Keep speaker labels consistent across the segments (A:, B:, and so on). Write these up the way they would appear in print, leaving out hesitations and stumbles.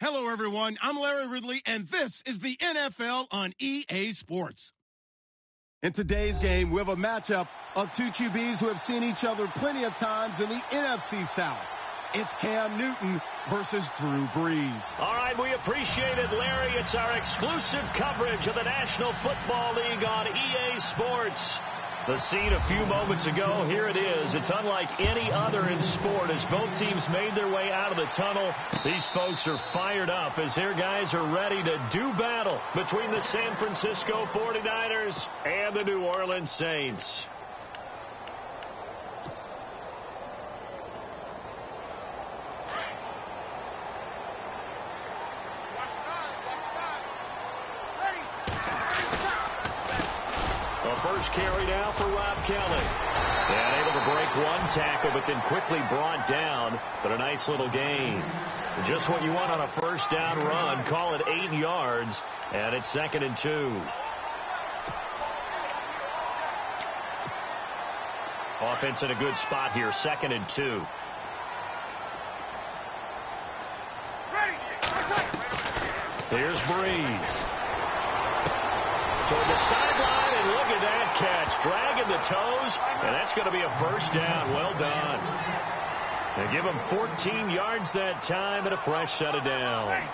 A: Hello, everyone. I'm Larry Ridley, and this is the NFL on EA Sports. In today's game, we have a matchup of two QBs who have seen each other plenty of times in the NFC South. It's Cam Newton versus Drew Brees.
B: All right, we appreciate it, Larry. It's our exclusive coverage of the National Football League on EA Sports. The scene a few moments ago, here it is. It's unlike any other in sport as both teams made their way out of the tunnel. These folks are fired up as their guys are ready to do battle between the San Francisco 49ers and the New Orleans Saints. First carry now for Rob Kelly. And able to break one tackle, but then quickly brought down. But a nice little gain. Just what you want on a first down run. Call it 8 yards. And it's 2nd and 2. Offense in a good spot here. 2nd and 2. Here's Brees. Toward the sideline, and look at that catch. Dragging the toes, and that's going to be a first down. Well done. They give him 14 yards that time and a fresh set of downs.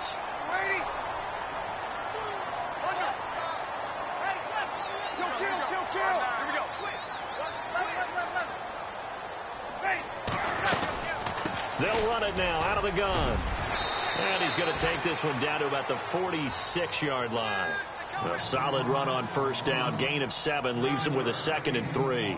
B: They'll run it now out of the gun. And he's going to take this one down to about the 46-yard line. A solid run on first down. Gain of 7 leaves him with a 2nd and 3.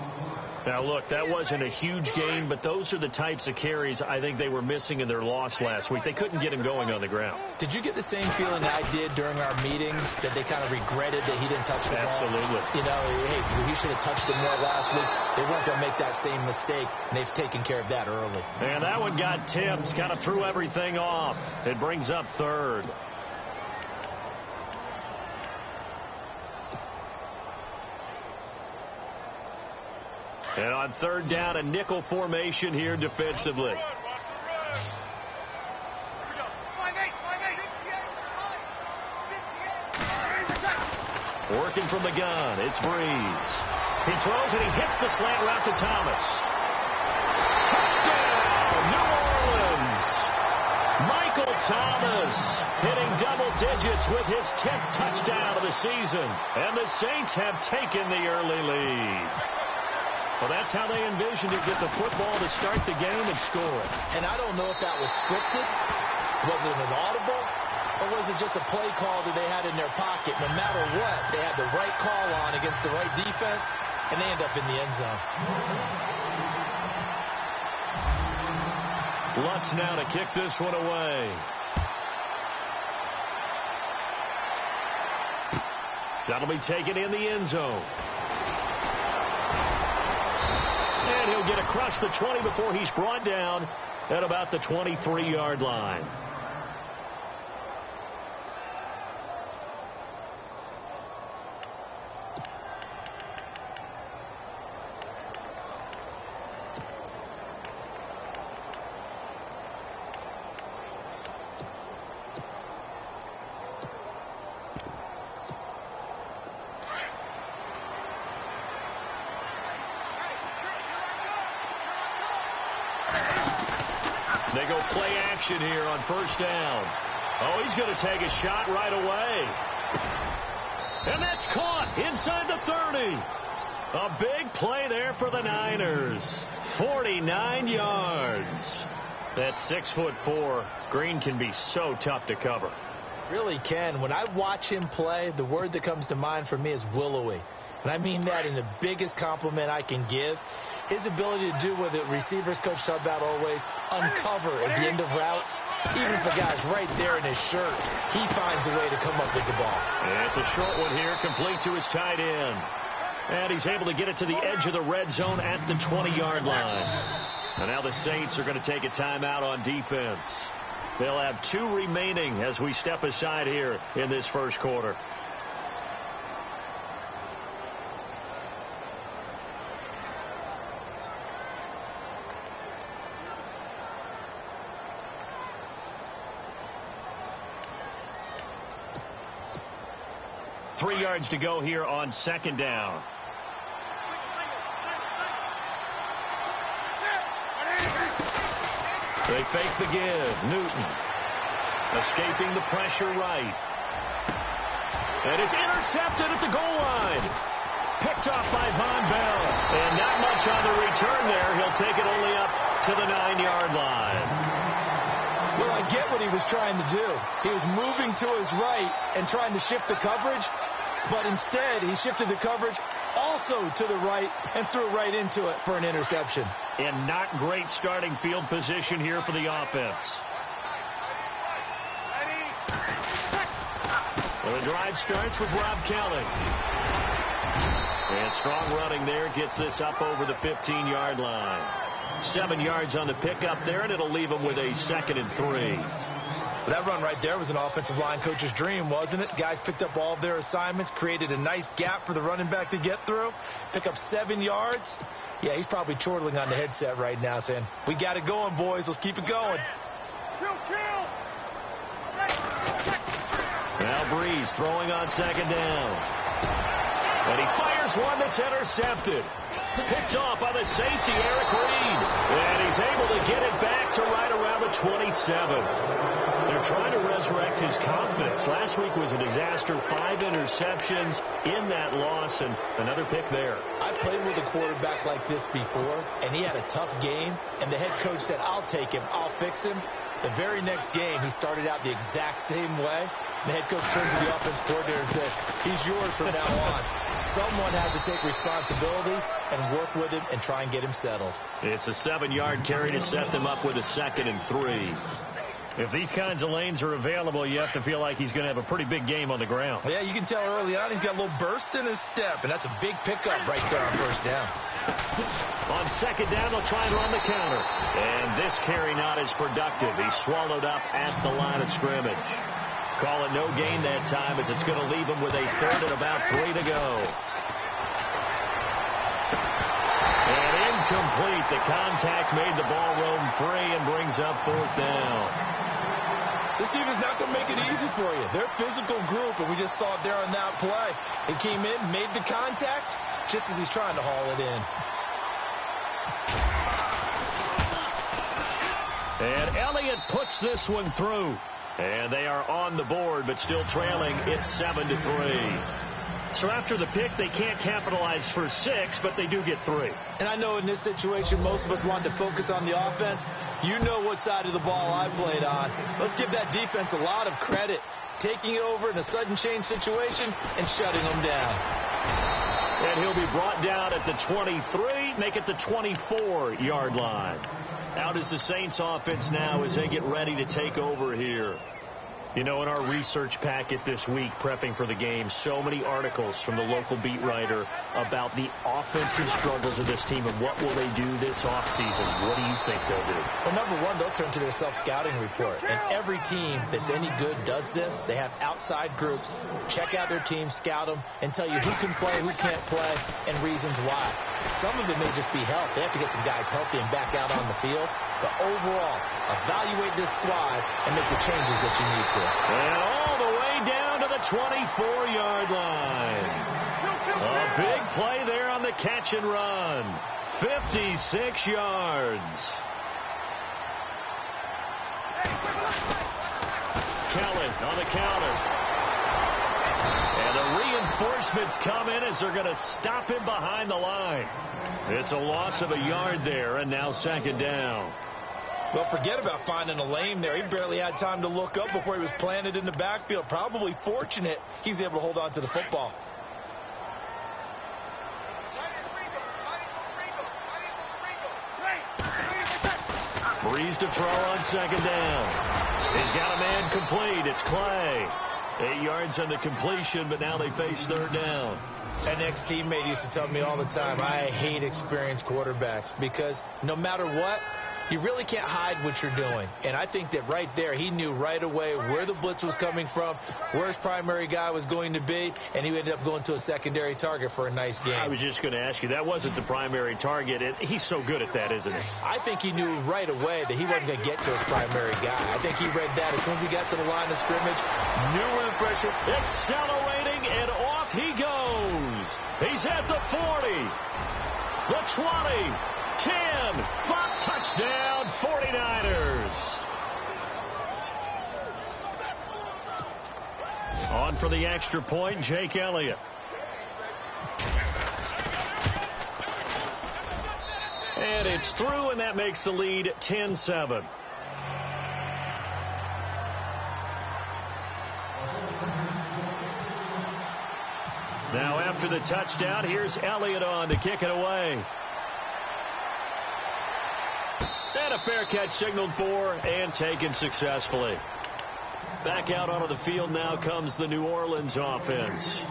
B: Now, look, that wasn't a huge gain, but those are the types of carries I think they were missing in their loss last week. They couldn't get him going on the ground.
C: Did you get the same feeling I did during our meetings, that they kind of regretted that he didn't touch the ball?
B: Absolutely.
C: You know, hey, he should have touched it more last week. They weren't going to make that same mistake, and they've taken care of that early.
B: And that one got tipped, kind of threw everything off. It brings up 3rd. And on 3rd down, a nickel formation here defensively. Working from the gun, it's Brees. He throws and he hits the slant route to Thomas. Touchdown, New Orleans. Michael Thomas hitting double digits with his 10th touchdown of the season. And the Saints have taken the early lead. Well, that's how they envisioned it, get the football to start the game and score.
C: And I don't know if that was scripted. Was it an audible? Or was it just a play call that they had in their pocket? No matter what, they had the right call on against the right defense, and they end up in the end zone.
B: Lutz now to kick this one away. That'll be taken in the end zone. And he'll get across the 20 before he's brought down at about the 23-yard line. They go play action here on first down. Oh, he's going to take a shot right away. And that's caught inside the 30. A big play there for the Niners. 49 yards. That's 6'4". Green can be so tough to cover.
C: Really can. When I watch him play, the word that comes to mind for me is willowy. And I mean that in the biggest compliment I can give. His ability to do what the receivers coach talked about always, uncover at the end of routes. Even if the guy's right there in his shirt, he finds a way to come up with the ball.
B: And it's a short one here, complete to his tight end. And he's able to get it to the edge of the red zone at the 20-yard line. And now the Saints are going to take a timeout on defense. They'll have 2 remaining as we step aside here in this first quarter. 3 yards to go here on second down. They fake the give. Newton escaping the pressure right. And it's intercepted at the goal line. Picked off by Von Bell. And not much on the return there. He'll take it only up to the 9-yard line.
C: Well, I get what he was trying to do. He was moving to his right and trying to shift the coverage. But instead, he shifted the coverage also to the right and threw right into it for an interception.
B: And not great starting field position here for the offense. Well, the drive starts with Rob Kelly. And strong running there gets this up over the 15-yard line. 7 yards on the pickup there, and it'll leave him with a 2nd and 3.
C: That run right there was an offensive line coach's dream, wasn't it? Guys picked up all of their assignments, created a nice gap for the running back to get through, pick up 7 yards. Yeah, he's probably chortling on the headset right now saying, we got it going, boys. Let's keep it going.
B: Now Breeze throwing on second down. And he fires one that's intercepted. Picked off by the safety, Eric Reed. And he's able to get it back to right around the 27. They're trying to resurrect his confidence. Last week was a disaster. 5 interceptions in that loss, and another pick there.
C: I played with a quarterback like this before, and he had a tough game, and the head coach said, I'll take him, I'll fix him. The very next game, he started out the exact same way. The head coach turned to the offense coordinator and said, he's yours from now on. Someone has to take responsibility and work with him and try and get him settled. It's
B: a 7-yard carry to set them up with a 2nd and 3. If these kinds of lanes are available, you have to feel like he's going to have a pretty big game on the ground.
C: Yeah, you can tell early on he's got a little burst in his step, and that's a big pickup right there on first down.
B: On second down, they'll try and run the counter. And this carry not as productive. He's swallowed up at the line of scrimmage. Call it no gain that time as it's going to leave him with a 3rd and about 3 to go. And incomplete. The contact made the ball roam free and brings up 4th down.
C: This team is not going to make it easy for you. They're a physical group, and we just saw it there on that play. He came in, made the contact, just as he's trying to haul it in.
B: And Elliott puts this one through. And they are on the board, but still trailing. It's 7-3. So after the pick, they can't capitalize for 6, but they do get 3.
C: And I know in this situation, most of us want to focus on the offense. You know what side of the ball I played on. Let's give that defense a lot of credit. Taking it over in a sudden change situation and shutting them down.
B: And he'll be brought down at the 23, make it the 24-yard line. Out is the Saints offense now as they get ready to take over here. You know, in our research packet this week, prepping for the game, so many articles from the local beat writer about the offensive struggles of this team and what will they do this offseason. What do you think they'll do?
C: Well, number one, they'll turn to their self-scouting report. And every team that's any good does this. They have outside groups, check out their team, scout them, and tell you who can play, who can't play, and reasons why. Some of it may just be health. They have to get some guys healthy and back out on the field. But overall, evaluate this squad and make the changes that you need to.
B: And all the way down to the 24-yard line. A big play there on the catch and run. 56 yards. Kelly on the counter. And the reinforcements come in as they're going to stop him behind the line. It's a loss of a yard there, and now second down.
C: Well, forget about finding a lane there. He barely had time to look up before he was planted in the backfield. Probably fortunate he was able to hold on to the football.
B: Breeze to throw on second down. He's got a man complete. It's Clay. 8 yards on the completion, but now they face third down.
C: An ex-teammate used to tell me all the time, I hate experienced quarterbacks because no matter what, you really can't hide what you're doing. And I think that right there, he knew right away where the blitz was coming from, where his primary guy was going to be, and he ended up going to a secondary target for a nice game.
B: I was just going to ask you, that wasn't the primary target. He's so good at that, isn't he?
C: I think he knew right away that he wasn't going to get to his primary guy. I think he read that as soon as he got to the line of scrimmage, knew where the pressure.
B: Accelerating and on the 20, 10, 5, touchdown, 49ers. On for the extra point, Jake Elliott. And it's through, and that makes the lead 10-7. Now after the touchdown, here's Elliott on to kick it away. And a fair catch signaled for and taken successfully. Back out onto the field now comes the New Orleans offense.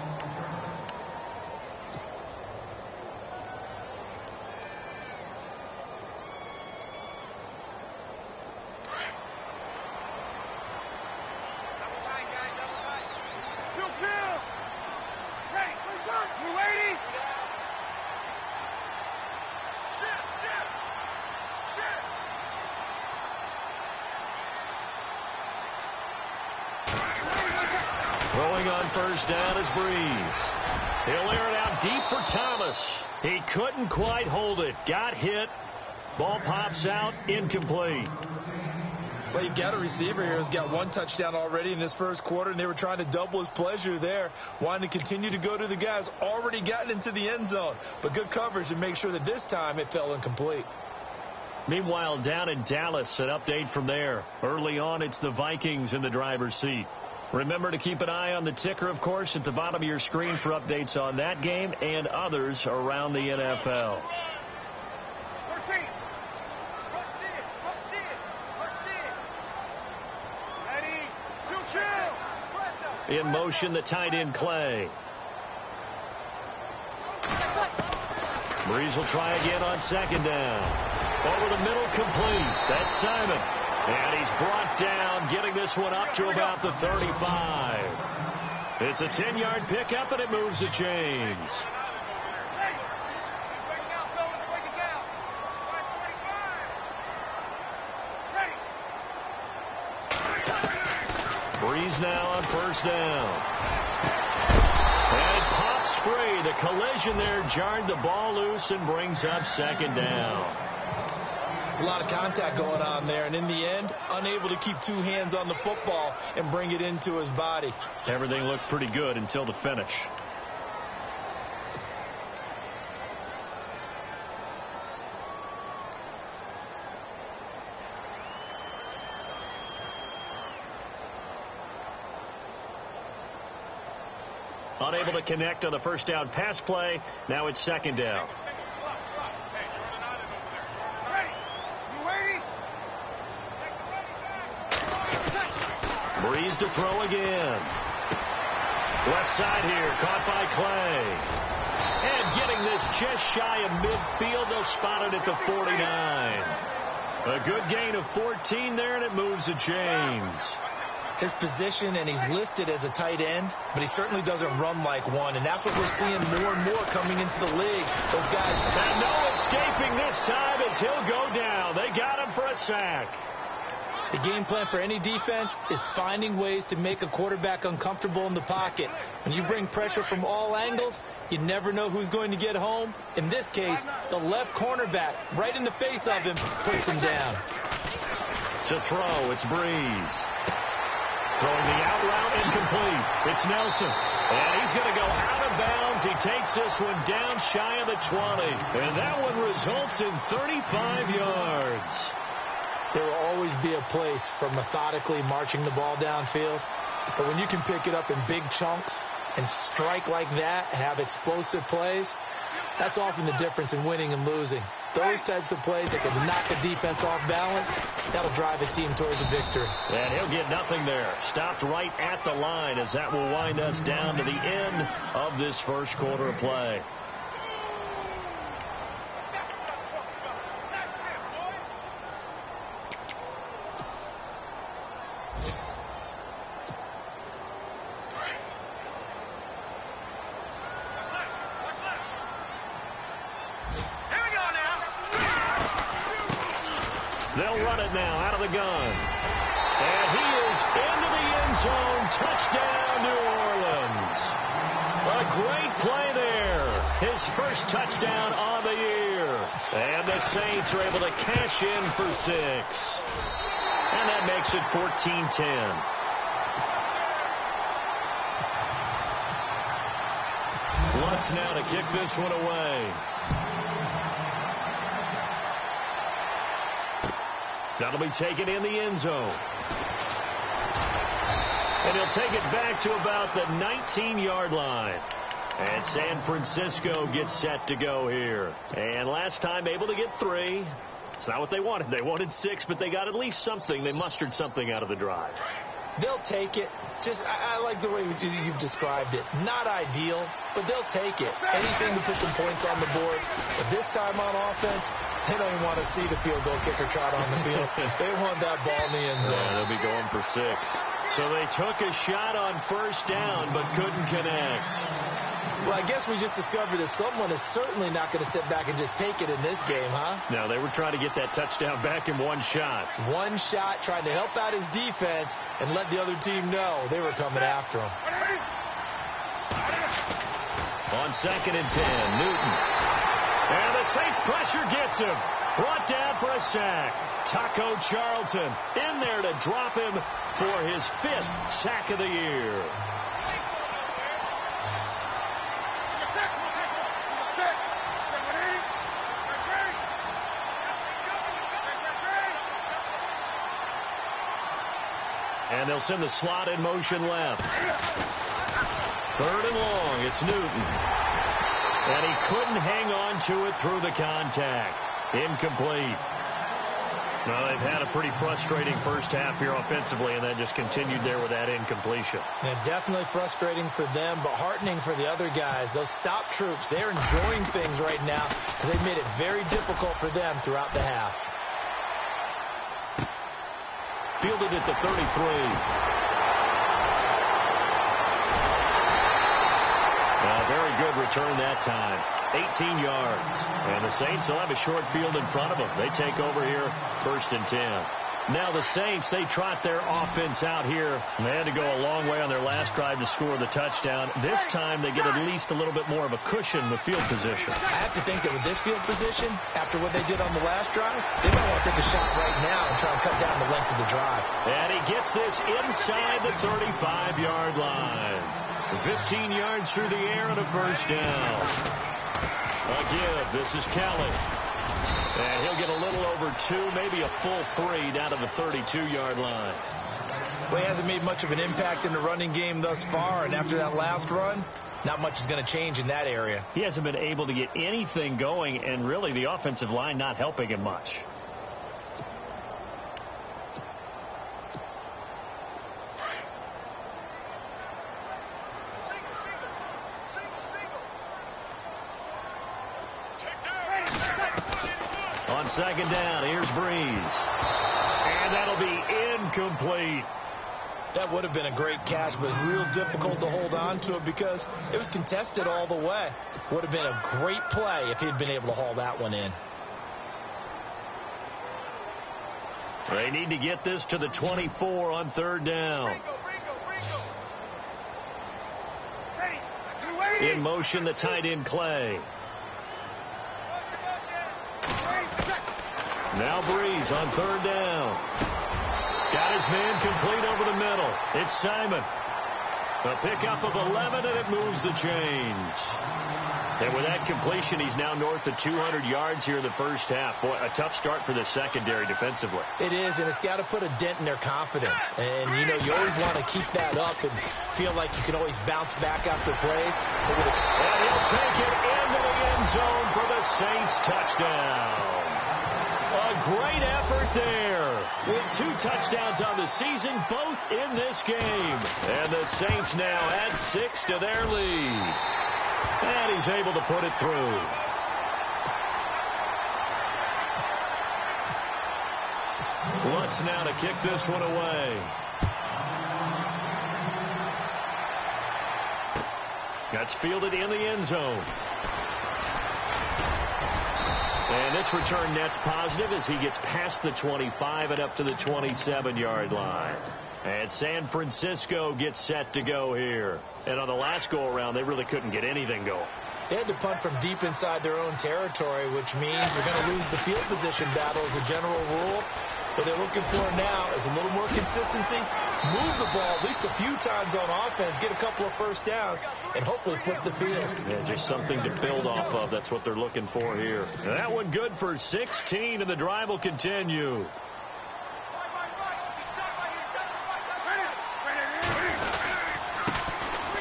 B: Throwing on first down is Breeze. He'll air it out deep for Thomas. He couldn't quite hold it. Got hit. Ball pops out. Incomplete.
C: Well, you've got a receiver here who's got one touchdown already in this first quarter, and they were trying to double his pleasure there, wanting to continue to go to the guys already gotten into the end zone. But good coverage to make sure that this time it fell incomplete.
B: Meanwhile, down in Dallas, an update from there. Early on, it's the Vikings in the driver's seat. Remember to keep an eye on the ticker, of course, at the bottom of your screen for updates on that game and others around the NFL. In motion, the tight end, Clay. Breeze will try again on second down. Over the middle, complete. That's Simon. And he's brought down, getting this one up to about the 35. It's a 10-yard pickup, and it moves the chains. Breeze now on first down. And it pops free. The collision there jarred the ball loose and brings up second down.
C: There's a lot of contact going on there, and in the end, unable to keep two hands on the football and bring it into his body.
B: Everything looked pretty good until the finish. Unable to connect on the first down pass play. Now it's second down. Breeze to throw again. Left side here, caught by Clay. And getting this just shy of midfield, they'll spot it at the 49. A good gain of 14 there, and it moves the chains.
C: His position, and he's listed as a tight end, but he certainly doesn't run like one, and that's what we're seeing more and more coming into the league. Those guys.
B: And no escaping this time as he'll go down. They got him for a sack.
C: The game plan for any defense is finding ways to make a quarterback uncomfortable in the pocket. When you bring pressure from all angles, you never know who's going to get home. In this case, the left cornerback, right in the face of him, puts him down.
B: To throw, it's Breeze. Throwing the out route, incomplete. It's Nelson. And he's going to go out of bounds. He takes this one down shy of the 20. And that one results in 35 yards.
C: There will always be a place for methodically marching the ball downfield. But when you can pick it up in big chunks and strike like that, have explosive plays, that's often the difference in winning and losing. Those types of plays that can knock a defense off balance, that'll drive a team towards a victory.
B: And he'll get nothing there. Stopped right at the line as that will wind us down to the end of this first quarter of play. They'll run it now out of the gun. And he is into the end zone. Touchdown, New Orleans. A great play there. His first touchdown on the year. And the Saints are able to cash in for 6. And that makes it 14-10. Lutz now to kick this one away. That'll be taken in the end zone. And he'll take it back to about the 19-yard line. And San Francisco gets set to go here. And last time able to get 3. It's not what they wanted. They wanted 6, but they got at least something. They mustered something out of the drive.
C: They'll take it. I like the way you've described it. Not ideal, but they'll take it. Anything to put some points on the board. But this time on offense, they don't even want to see the field goal kicker trot on the field. They want that ball in the end zone.
B: Yeah, they'll be going for 6. So they took a shot on first down, but couldn't connect.
C: Well, I guess we just discovered that someone is certainly not going to sit back and just take it in this game, huh?
B: No, they were trying to get that touchdown back in one shot.
C: One shot, trying to help out his defense and let the other team know they were coming after him.
B: On 2nd and 10, Newton. And the Saints pressure gets him. Brought down for a sack. Taco Charlton in there to drop him for his 5th sack of the year. And they'll send the slot in motion left. 3rd and long. It's Newton. And he couldn't hang on to it through the contact. Incomplete. Well, they've had a pretty frustrating first half here offensively, and then just continued there with that incompletion.
C: Yeah, definitely frustrating for them, but heartening for the other guys. Those stop troops, they're enjoying things right now because they've made it very difficult for them throughout the half.
B: Fielded at the 33. A very good return that time. 18 yards. And the Saints will have a short field in front of them. They take over here, 1st and 10. Now the Saints, they trot their offense out here. They had to go a long way on their last drive to score the touchdown. This time they get at least a little bit more of a cushion with field position.
C: I have to think that with this field position, after what they did on the last drive, they might want to take a shot right now and try and cut down the length of the drive.
B: And he gets this inside the 35-yard line. 15 yards through the air and a first down. Again, this is Kelly. And he'll get a little over 2, maybe a full 3 down to the 32-yard line.
C: Well, he hasn't made much of an impact in the running game thus far, and after that last run, not much is going to change in that area.
B: He hasn't been able to get anything going, and really the offensive line not helping him much. On 2nd down, here's Breeze. And that'll be incomplete.
C: That would have been a great catch, but real difficult to hold on to it because it was contested all the way. Would have been a great play if he'd been able to haul that one in.
B: They need to get this to the 24 on 3rd down. In motion, the tight end Clay. Now Breeze on 3rd down. Got his man complete over the middle. It's Simon. A pickup of 11, and it moves the chains. And with that completion, he's now north of 200 yards here in the first half. Boy, a tough start for the secondary defensively.
C: It is, and it's got to put a dent in their confidence. And, you know, you always want to keep that up and feel like you can always bounce back after plays.
B: And he'll take it into the end zone for the Saints touchdown. A great effort there with 2 touchdowns on the season, both in this game. And the Saints now add 6 to their lead. And he's able to put it through. Lutz now to kick this one away. That's fielded in the end zone. And this return net's positive as he gets past the 25 and up to the 27-yard line. And San Francisco gets set to go here. And on the last go-around, they really couldn't get anything going.
C: They had to punt from deep inside their own territory, which means you're going to lose the field position battle as a general rule. What they're looking for now is a little more consistency, move the ball at least a few times on offense, get a couple of first downs, and hopefully flip the field.
B: Yeah, just something to build off of. That's what they're looking for here. That one good for 16, and the drive will continue.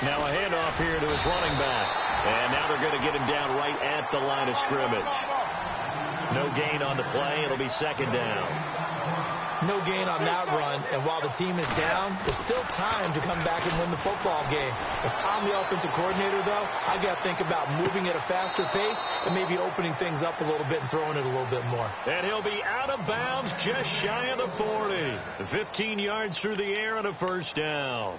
B: Now a handoff here to his running back. And now they're going to get him down right at the line of scrimmage. No gain on the play. It'll be second down.
C: No gain on that run, and while the team is down, there's still time to come back and win the football game. If I'm the offensive coordinator, though, I got to think about moving at a faster pace and maybe opening things up a little bit and throwing it a little bit more.
B: And he'll be out of bounds just shy of the 40. 15 yards through the air and a first down.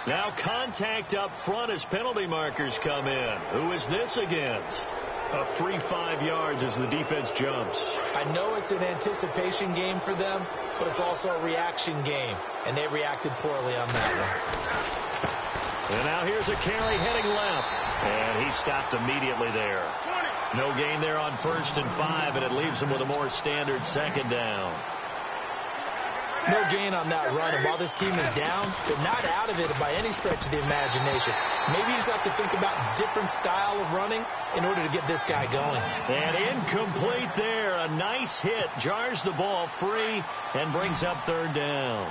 B: Now contact up front as penalty markers come in. Who is this against? A free 5 yards as the defense jumps.
C: I know it's an anticipation game for them, but it's also a reaction game, and they reacted poorly on that one.
B: And now here's a carry heading left, and he stopped immediately there. No gain there on 1st and 5, and it leaves him with a more standard second down.
C: No gain on that run, and while this team is down, they're not out of it by any stretch of the imagination. Maybe you just have to think about different style of running in order to get this guy going.
B: And incomplete there. A nice hit. Jars the ball free and brings up third down.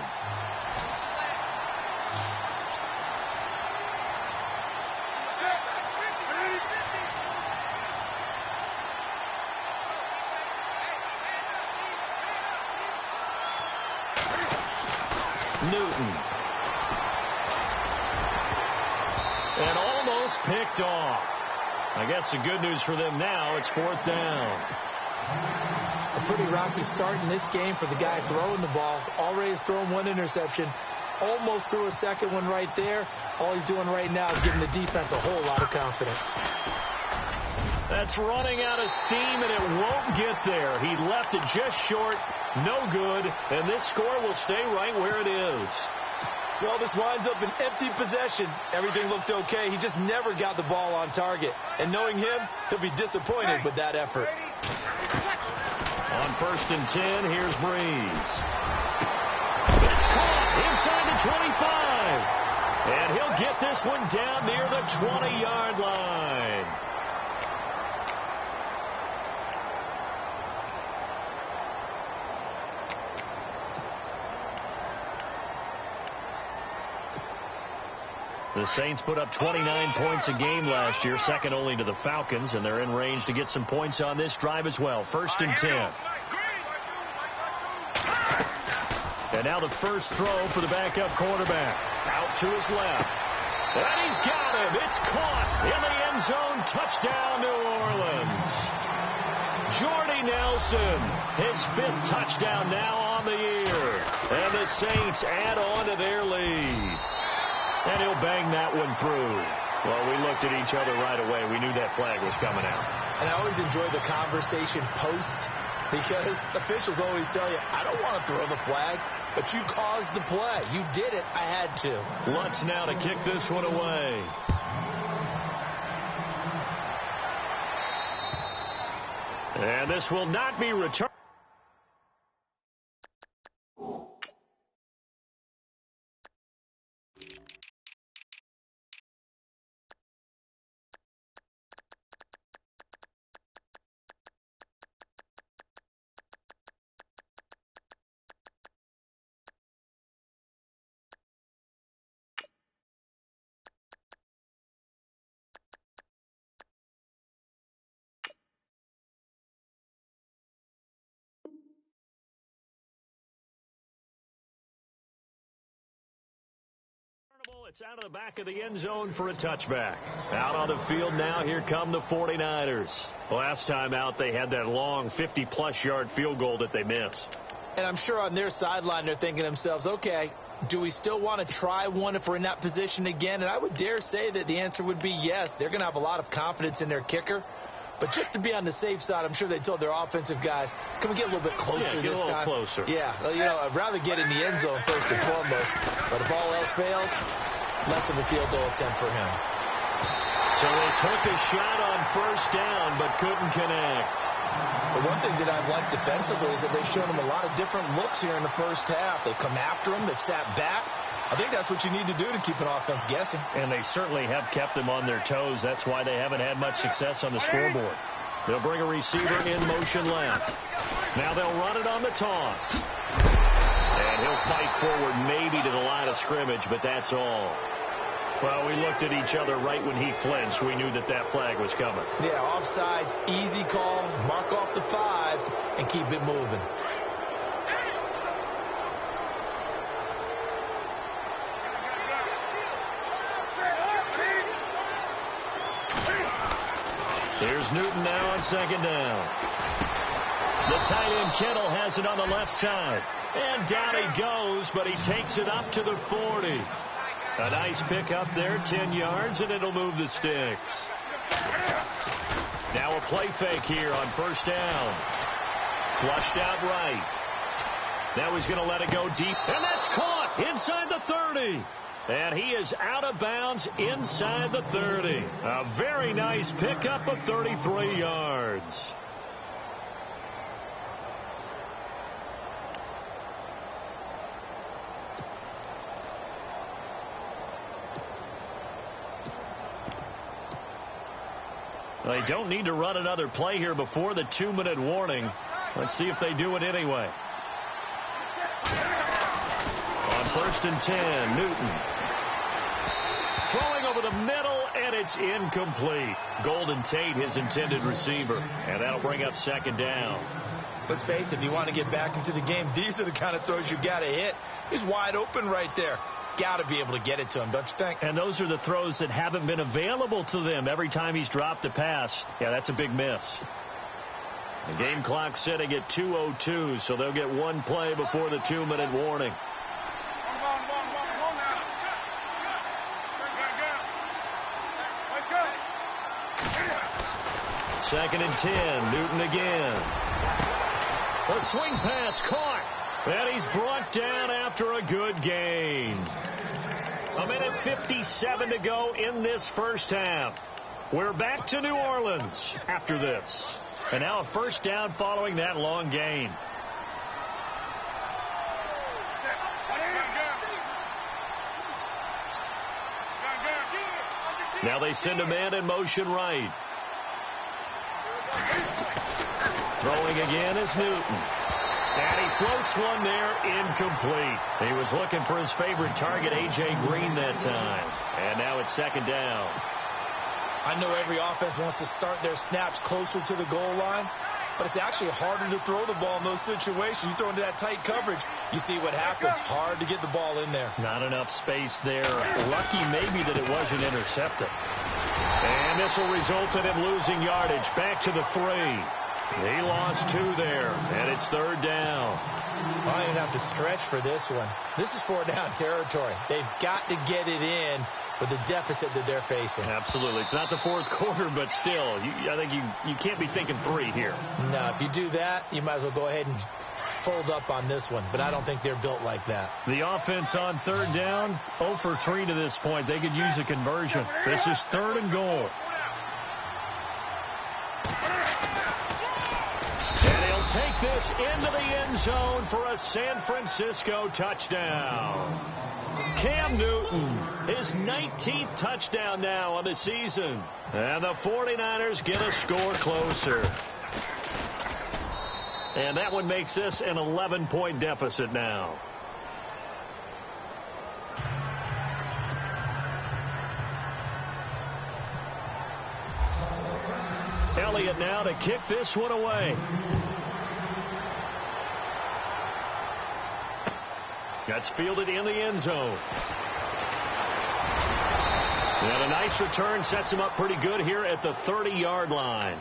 B: Newton. And almost picked off. I guess the good news for them now, it's 4th down.
C: A pretty rocky start in this game for the guy throwing the ball. Already has thrown one interception. Almost threw a second one right there. All he's doing right now is giving the defense a whole lot of confidence.
B: That's running out of steam, and it won't get there. He left it just short. No good, and this score will stay right where it is.
C: Well, this winds up an empty possession. Everything looked okay. He just never got the ball on target. And knowing him, he'll be disappointed with that effort.
B: On 1st and 10, here's Breeze. It's caught inside the 25. And he'll get this one down near the 20-yard line. The Saints put up 29 points a game last year, second only to the Falcons, and they're in range to get some points on this drive as well. 1st and 10. And now the first throw for the backup quarterback. Out to his left. And he's got him. It's caught in the end zone. Touchdown, New Orleans. Jordy Nelson, his 5th touchdown now on the year. And the Saints add on to their lead. And he'll bang that one through. Well, we looked at each other right away. We knew that flag was coming out.
C: And I always enjoy the conversation post, because officials always tell you, I don't want to throw the flag, but you caused the play. You did it. I had to.
B: Lutz now to kick this one away. And this will not be returned. It's out of the back of the end zone for a touchback. Out on the field now, here come the 49ers. Last time out, they had that long 50-plus yard field goal that they missed.
C: And I'm sure on their sideline, they're thinking to themselves, okay, do we still want to try one if we're in that position again? And I would dare say that the answer would be yes. They're going to have a lot of confidence in their kicker. But just to be on the safe side, I'm sure they told their offensive guys, can we get a little bit closer
B: this time?
C: Yeah, get a little
B: closer.
C: Yeah, you know, I'd rather get in the end zone first and foremost. But if all else fails, less of a field goal attempt for him.
B: So they took a shot on first down, but couldn't connect.
C: The one thing that I've liked defensively is that they've shown him a lot of different looks here in the first half. They've come after him. They've sat back. I think that's what you need to do to keep an offense guessing.
B: And they certainly have kept them on their toes. That's why they haven't had much success on the scoreboard. They'll bring a receiver in motion left. Now they'll run it on the toss. And he'll fight forward maybe to the line of scrimmage, but that's all. Well, we looked at each other right when he flinched. We knew that that flag was coming.
C: Yeah, offsides, easy call, mark off the 5, and keep it moving.
B: Here's Newton now on second down. The tight end Kittle has it on the left side. And down he goes, but he takes it up to the 40. A nice pickup there, 10 yards, and it'll move the sticks. Now a play fake here on first down. Flushed out right. Now he's going to let it go deep, and that's caught inside the 30. And he is out of bounds inside the 30. A very nice pickup of 33 yards. They don't need to run another play here before the 2-minute warning. Let's see if they do it anyway. On first and 10, Newton. Throwing over the middle, and it's incomplete. Golden Tate, his intended receiver. And that'll bring up second down.
C: Let's face it, if you want to get back into the game, these are the kind of throws you got to hit. He's wide open right there. Got to be able to get it to him, don't you think?
B: And those are the throws that haven't been available to them every time he's dropped a pass. Yeah, that's a big miss. The game clock sitting at 2:02, so they'll get one play before the 2-minute warning. Second and 10, Newton again. A swing pass caught. And he's brought down after a good gain. 1:57 to go in this first half. We're back to New Orleans after this. And now a first down following that long gain. Now they send a man in motion right. Throwing again is Newton. And he floats one there, incomplete. He was looking for his favorite target, A.J. Green, that time. And now it's second down.
C: I know every offense wants to start their snaps closer to the goal line, but it's actually harder to throw the ball in those situations. You throw into that tight coverage, you see what happens. Hard to get the ball in there.
B: Not enough space there. Lucky maybe that it wasn't intercepted. And this will result in him losing yardage. Back to the 3. He lost 2 there, and it's third down.
C: I don't even have to stretch for this one. This is 4-down territory. They've got to get it in with the deficit that they're facing.
B: Absolutely. It's not the fourth quarter, but still, I think you can't be thinking 3 here.
C: No, if you do that, you might as well go ahead and fold up on this one, but I don't think they're built like that.
B: The offense on third down, 0 for 3 to this point. They could use a conversion. This is third and goal. Take this into the end zone for a San Francisco touchdown. Cam Newton, his 19th touchdown now on the season. And the 49ers get a score closer. And that one makes this an 11-point deficit now. Elliott now to kick this one away. That's fielded in the end zone. And a nice return sets him up pretty good here at the 30-yard line.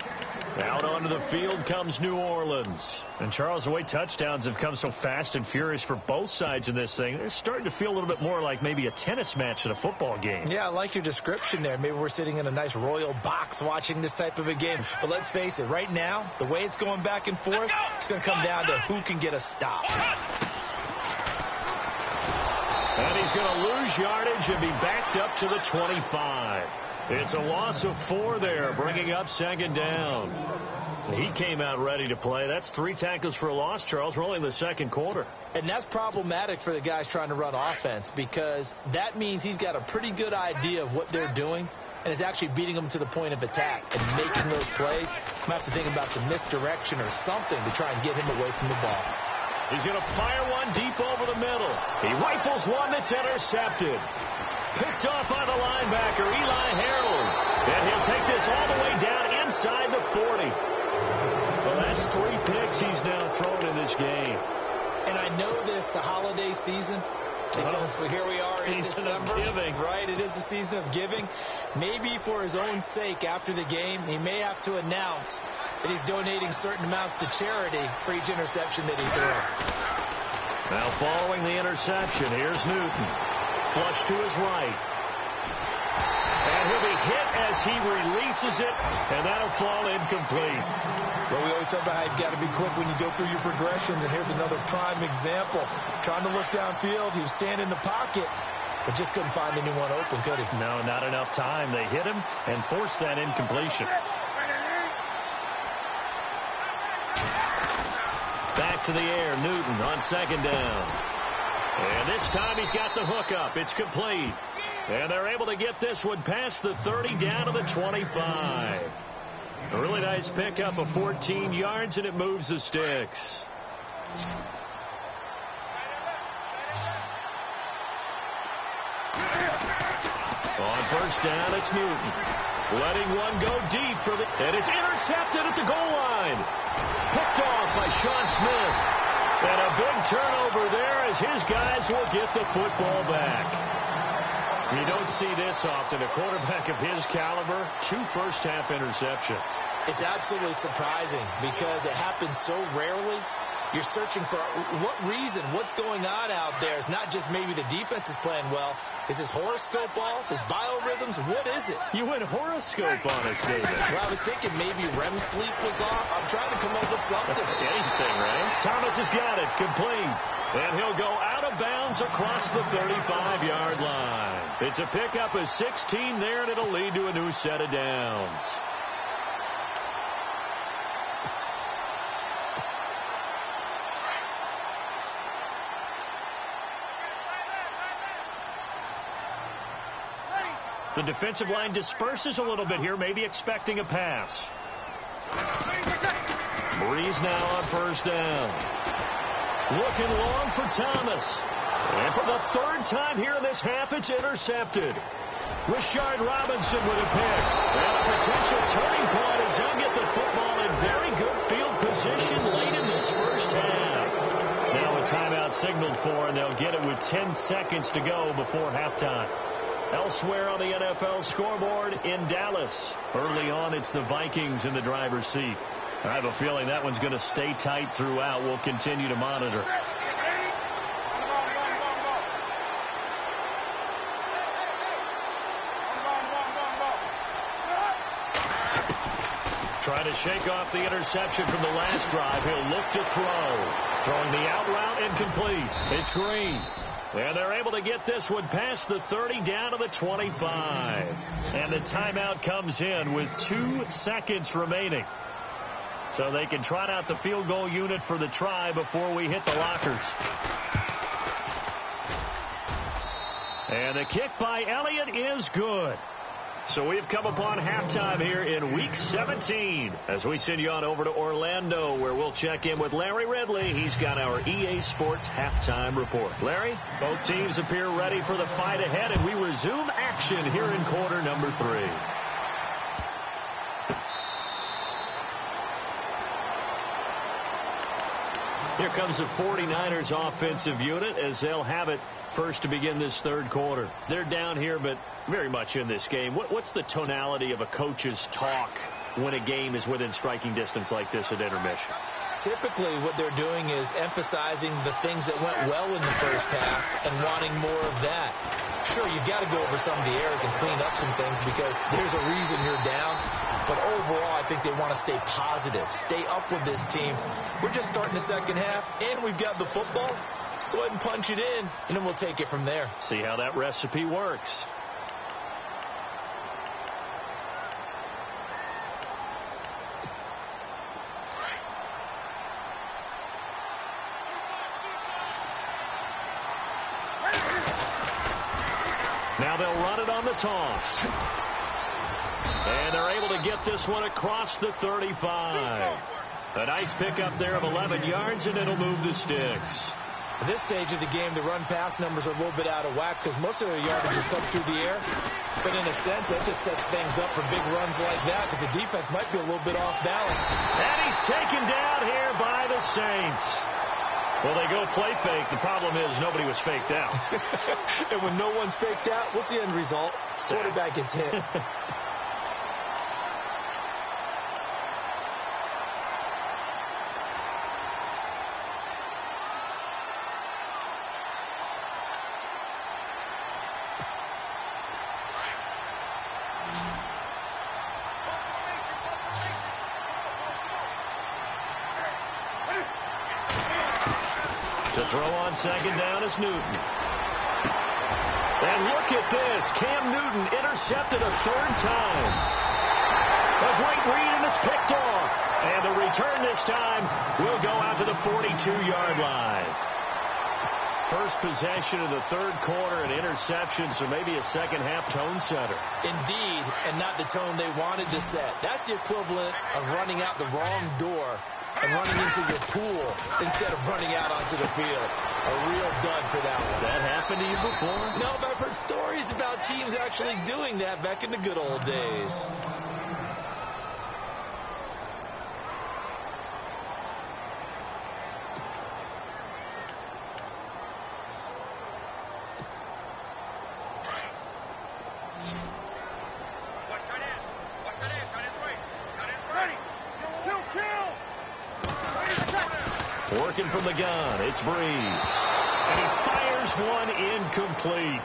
B: Out onto the field comes New Orleans. And, Charles, the way touchdowns have come so fast and furious for both sides in this thing, it's starting to feel a little bit more like maybe a tennis match than a football game.
C: Yeah, I like your description there. Maybe we're sitting in a nice royal box watching this type of a game. But let's face it, right now, the way it's going back and forth, it's going to come down to who can get a stop.
B: And he's going to lose yardage and be backed up to the 25. It's a loss of 4 there, bringing up second down. He came out ready to play. That's 3 tackles for a loss, Charles. We're only in the second quarter.
C: And that's problematic for the guys trying to run offense, because that means he's got a pretty good idea of what they're doing and is actually beating them to the point of attack and making those plays. I'm going to have to think about some misdirection or something to try and get him away from the ball.
B: He's going to fire one deep over the middle. He rifles one that's intercepted. Picked off by the linebacker, Eli Harold. And he'll take this all the way down inside the 40. Well, that's 3 picks he's now thrown in this game.
C: And I know this, the holiday season, because here we are in December. Right, it is the season of giving. Maybe for his own sake after the game, he may have to announce that he's donating certain amounts to charity for each interception that he threw.
B: Now following the interception, here's Newton. Flush to his right. And he'll be hit as he releases it, and that'll fall incomplete.
C: Well, we always talk about how you've got to be quick when you go through your progressions, and here's another prime example. Trying to look downfield, he was standing in the pocket, but just couldn't find anyone open, could he?
B: No, not enough time. They hit him and forced that incompletion. Back to the air, Newton on second down. And this time he's got the hook up. It's complete. And they're able to get this one past the 30 down to the 25. A really nice pickup of 14 yards, and it moves the sticks. On first down, it's Newton. Letting one go deep for the... And it's intercepted at the goal line. Picked off by Sean Smith. And a big turnover there as his guys will get the football back. You don't see this often. A quarterback of his caliber, 2 first-half interceptions.
C: It's absolutely surprising because it happens so rarely. You're searching for what reason, what's going on out there. It's not just maybe the defense is playing well. Is his horoscope off? His biorhythms? What is it?
B: You went horoscope on us, David.
C: Well, I was thinking maybe REM sleep was off. I'm trying to come up with something.
B: Anything, right? Thomas has got it. Complete. And he'll go out of bounds across the 35-yard line. It's a pickup of 16 there, and it'll lead to a new set of downs. The defensive line disperses a little bit here, maybe expecting a pass. Breeze now on first down. Looking long for Thomas. And for the 3rd time here in this half, it's intercepted. Rashard Robinson with a pick. And a potential turning point as he'll get the football in very good field position late in this first half. Now a timeout signaled for, and they'll get it with 10 seconds to go before halftime. Elsewhere on the NFL scoreboard in Dallas. Early on, it's the Vikings in the driver's seat. I have a feeling that one's going to stay tight throughout. We'll continue to monitor. Trying to shake off the interception from the last drive. He'll look to throw. Throwing the out route incomplete. It's Green. And they're able to get this one past the 30 down to the 25. And the timeout comes in with 2 seconds remaining. So they can trot out the field goal unit for the try before we hit the lockers. And the kick by Elliott is good. So we've come upon halftime here in Week 17 as we send you on over to Orlando, where we'll check in with Larry Ridley. He's got our EA Sports halftime report. Larry, both teams appear ready for the fight ahead, and we resume action here in quarter number 3. Here comes the 49ers offensive unit as they'll have it first to begin this 3rd quarter. They're down here, but very much in this game. What's the tonality of a coach's talk when a game is within striking distance like this at intermission?
C: Typically, what they're doing is emphasizing the things that went well in the first half and wanting more of that. Sure, you've got to go over some of the errors and clean up some things because there's a reason you're down. But overall, I think they want to stay positive, stay up with this team. We're just starting the second half, and we've got the football. Let's go ahead and punch it in, and then we'll take it from there.
B: See how that recipe works. Now they'll run it on the toss. And they're able to get this one across the 35. A nice pickup there of 11 yards, and it'll move the sticks.
C: At this stage of the game, the run-pass numbers are a little bit out of whack because most of their yardage is come through the air. But in a sense, that just sets things up for big runs like that because the defense might be a little bit off balance.
B: And he's taken down here by the Saints. Well, they go play fake. The problem is nobody was faked out.
C: And when no one's faked out, what's the end result? Quarterback gets hit.
B: To throw on second down is Newton. And look at this. Cam Newton intercepted a third time. A great read, and it's picked off. And the return this time will go out to the 42-yard line. First possession of the third quarter, an interception, so maybe a second-half tone setter.
C: Indeed, and not the tone they wanted to set. That's the equivalent of running out the wrong door and running into your pool instead of running out onto the field. A real dud for that one.
B: Has that happened to you before?
C: No, but I've heard stories about teams actually doing that back in the good old days.
B: Working from the gun, it's Breeze. And he fires one incomplete.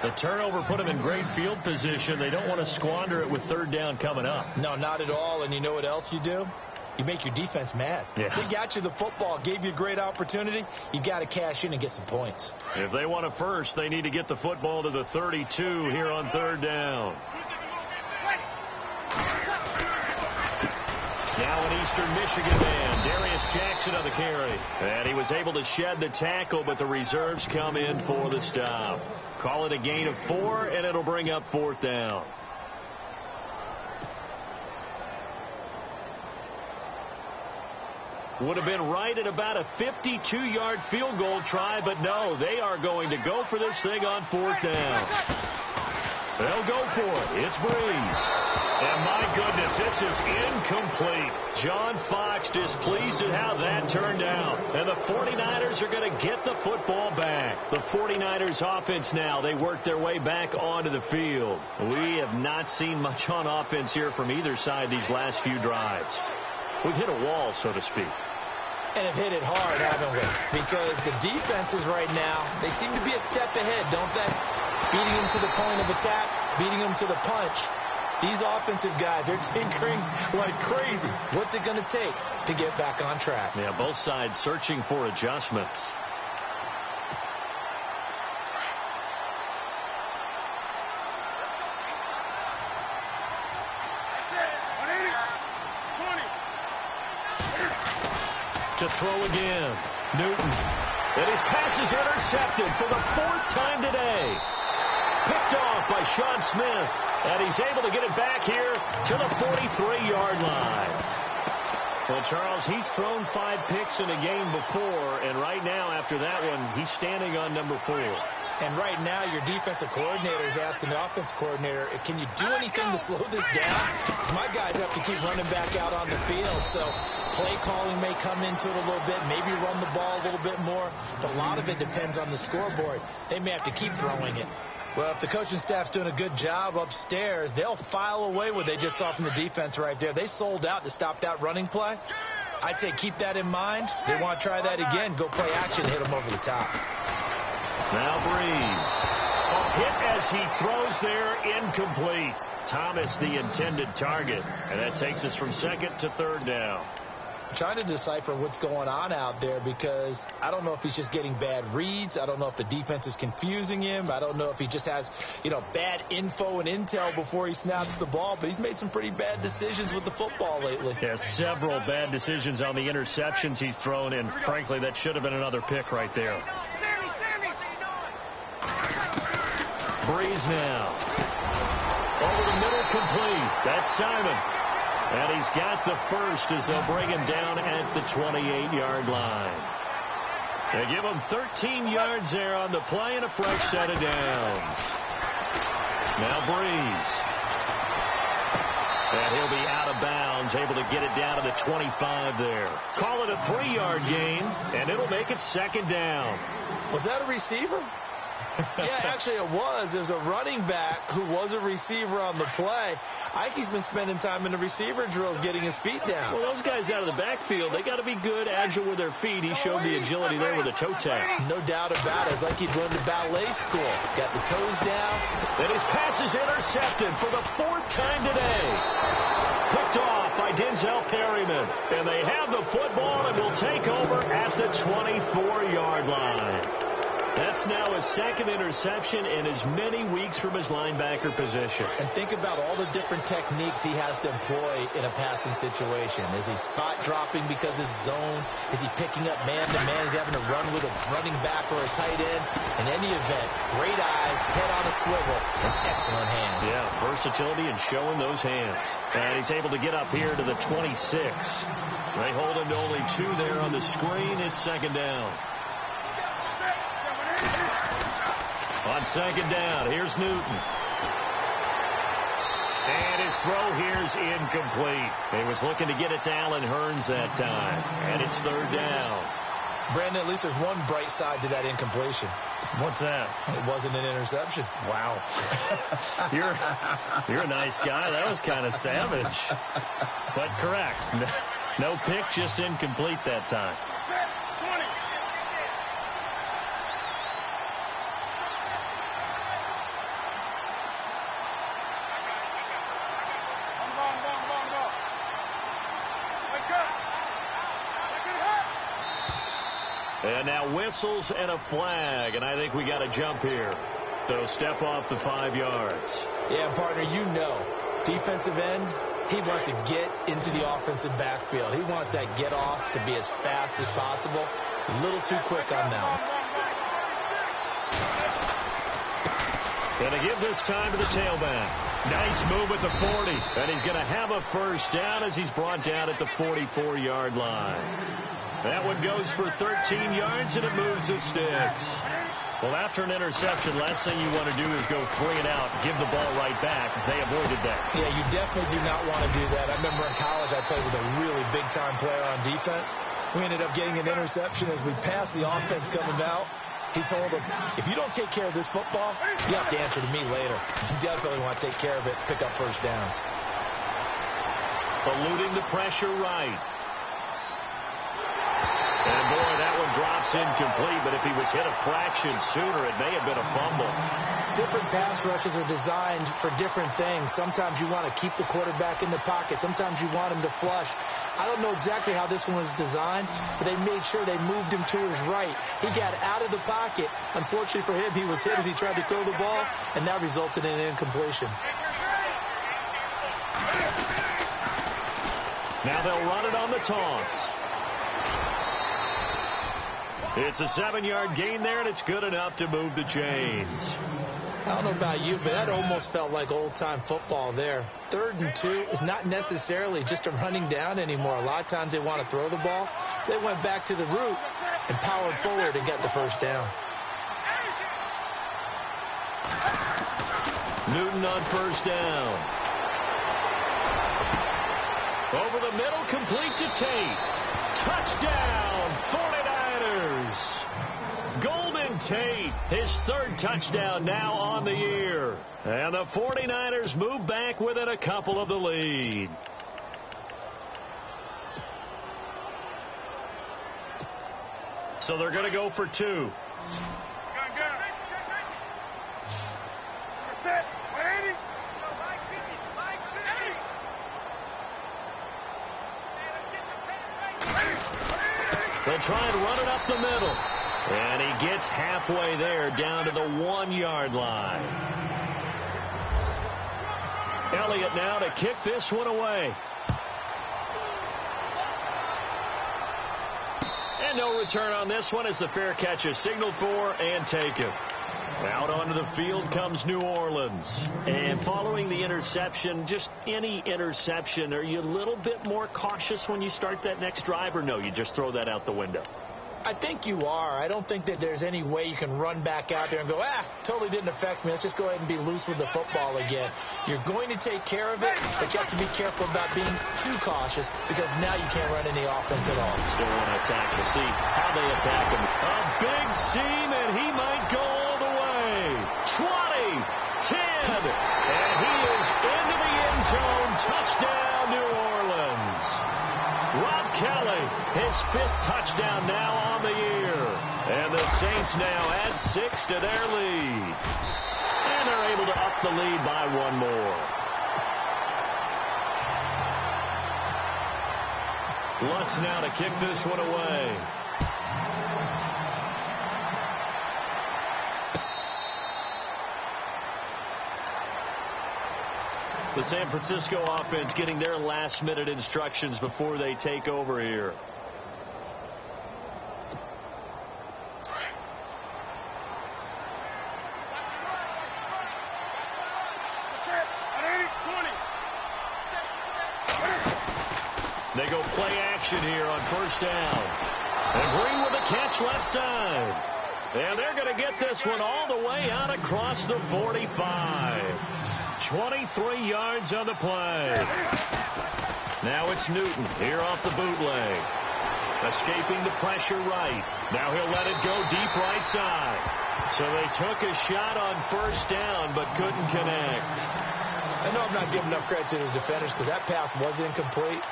B: The turnover put him in great field position. They don't want to squander it with third down coming up.
C: No, not at all. And you know what else you do? You make your defense mad.
B: Yeah.
C: They got you the football, gave you a great opportunity. You got to cash in and get some points.
B: If they want it first, they need to get the football to the 32 here on third down. Now an Eastern Michigan man, Darius Jackson on the carry. And he was able to shed the tackle, but the reserves come in for the stop. Call it a gain of 4, and it'll bring up fourth down. Would have been right at about a 52-yard field goal try, but no, they are going to go for this thing on fourth down. They'll go for it. It's Breeze. And my goodness, this is incomplete. John Fox displeased at how that turned out. And the 49ers are going to get the football back. The 49ers offense now, they work their way back onto the field. We have not seen much on offense here from either side these last few drives. We've hit a wall, so to speak.
C: And have hit it hard, haven't we? Because the defenses right now, they seem to be a step ahead, don't they? Beating them to the point of attack, beating them to the punch. These offensive guys are tinkering like crazy. What's it going to take to get back on track?
B: Yeah, both sides searching for adjustments. To throw again, Newton. And his pass is intercepted for the 4th time today. Picked off by Sean Smith. And he's able to get it back here to the 43-yard line. Well, Charles, he's thrown 5 picks in a game before, and right now, after that one, he's standing on number 4.
C: And right now, your defensive coordinator is asking the offensive coordinator, can you do anything to slow this down? Because my guys have to keep running back out on the field. So play calling may come into it a little bit, maybe run the ball a little bit more, but a lot of it depends on the scoreboard. They may have to keep throwing it. Well, if the coaching staff's doing a good job upstairs, they'll file away what they just saw from the defense right there. They sold out to stop that running play. I'd say keep that in mind. They want to try that again. Go play action, hit them over the top.
B: Now Breeze. A hit as he throws there, incomplete. Thomas the intended target. And that takes us from second to third down.
C: Trying to decipher what's going on out there because I don't know if he's just getting bad reads. I don't know if the defense is confusing him. I don't know if he just has, bad info and intel before he snaps the ball. But he's made some pretty bad decisions with the football lately.
B: Yeah, several bad decisions on the interceptions he's thrown in. Frankly, that should have been another pick right there. Breeze now. Over the middle, complete. That's Simon. And he's got the first as they'll bring him down at the 28-yard line. They give him 13 yards there on the play and a fresh set of downs. Now Breeze. And he'll be out of bounds, able to get it down to the 25 there. Call it a 3-yard gain, and it'll make it second down.
C: Was that a receiver? Yeah, actually it was. There's a running back who was a receiver on the play. Ike's been spending time in the receiver drills getting his feet down.
B: Well, those guys out of the backfield, they got to be good, agile with their feet. He showed the agility there with a toe tap.
C: No doubt about it. It's like he'd learned the ballet school. Got the toes down.
B: And his pass is intercepted for the 4th time today. Picked off by Denzel Perryman. And they have the football and will take over at the 24-yard line. That's now his second interception in as many weeks from his linebacker position.
C: And think about all the different techniques he has to employ in a passing situation. Is he spot dropping because it's zone? Is he picking up man-to-man? Is he having to run with a running back or a tight end? In any event, great eyes, head on a swivel, and excellent hands.
B: Yeah, versatility and showing those hands. And he's able to get up here to the 26. They hold him to only 2 there on the screen. It's second down. On second down, here's Newton. And his throw here's incomplete. He was looking to get it to Allen Hurns that time. And it's third down.
C: Brandon, at least there's one bright side to that incompletion.
B: What's that?
C: It wasn't an interception.
B: Wow. You're a nice guy. That was kind of savage. But correct. No pick, just incomplete that time. And now whistles and a flag, and I think we got a jump here. So step off the 5 yards.
C: Yeah, partner, defensive end, he wants to get into the offensive backfield. He wants that get off to be as fast as possible. A little too quick on that one.
B: Going to give this time to the tailback. Nice move at the 40. And he's going to have a first down as he's brought down at the 44-yard line. That one goes for 13 yards, and it moves the sticks. Well, after an interception, last thing you want to do is go 3 and out, give the ball right back. They avoided that.
C: Yeah, you definitely do not want to do that. I remember in college I played with a really big-time player on defense. We ended up getting an interception as we passed the offense coming out. He told him, if you don't take care of this football, you have to answer to me later. You definitely want to take care of it, pick up first downs.
B: Eluding the pressure right. And, boy, that one drops incomplete, but if he was hit a fraction sooner, it may have been a fumble.
C: Different pass rushes are designed for different things. Sometimes you want to keep the quarterback in the pocket. Sometimes you want him to flush. I don't know exactly how this one was designed, but they made sure they moved him to his right. He got out of the pocket. Unfortunately for him, he was hit as he tried to throw the ball, and that resulted in an incompletion.
B: Now they'll run it on the toss. It's a 7-yard gain there, and it's good enough to move the chains.
C: I don't know about you, but that almost felt like old-time football there. 3rd and 2 is not necessarily just a running down anymore. A lot of times they want to throw the ball. They went back to the roots and powered forward and got the first down.
B: Newton on first down. Over the middle, complete to Tate. Touchdown, 49ers. Golden Tate, his third touchdown now on the year. And the 49ers move back within a couple of the lead. So they're going to go for 2. They'll try and run it up the middle. And he gets halfway there down to the 1-yard line. Elliott now to kick this one away. And no return on this one as the fair catch is signaled for and taken. Out onto the field comes New Orleans. And following the interception, just any interception, are you a little bit more cautious when you start that next drive, or no, you just throw that out the window?
C: I think you are. I don't think that there's any way you can run back out there and go, totally didn't affect me. Let's just go ahead and be loose with the football again. You're going to take care of it, but you have to be careful about being too cautious because now you can't run any offense at all.
B: Still want to attack. We'll see how they attack him. A big seam, and he might go all the way. 20, 10, and he is into the end zone. Touchdown, New Orleans. Rob Kelly, his 5th touchdown now on the year. And the Saints now add 6 to their lead. And they're able to up the lead by 1 more. Lutz now to kick this one away. The San Francisco offense getting their last-minute instructions before they take over here. They go play action here on first down. And Green with a catch left side. And they're going to get this one all the way out across the 45. 23 yards on the play. Now it's Newton here off the bootleg. Escaping the pressure right. Now he'll let it go deep right side. So they took a shot on first down but couldn't connect.
C: I know I'm not giving enough credit to the defenders because that pass was incomplete.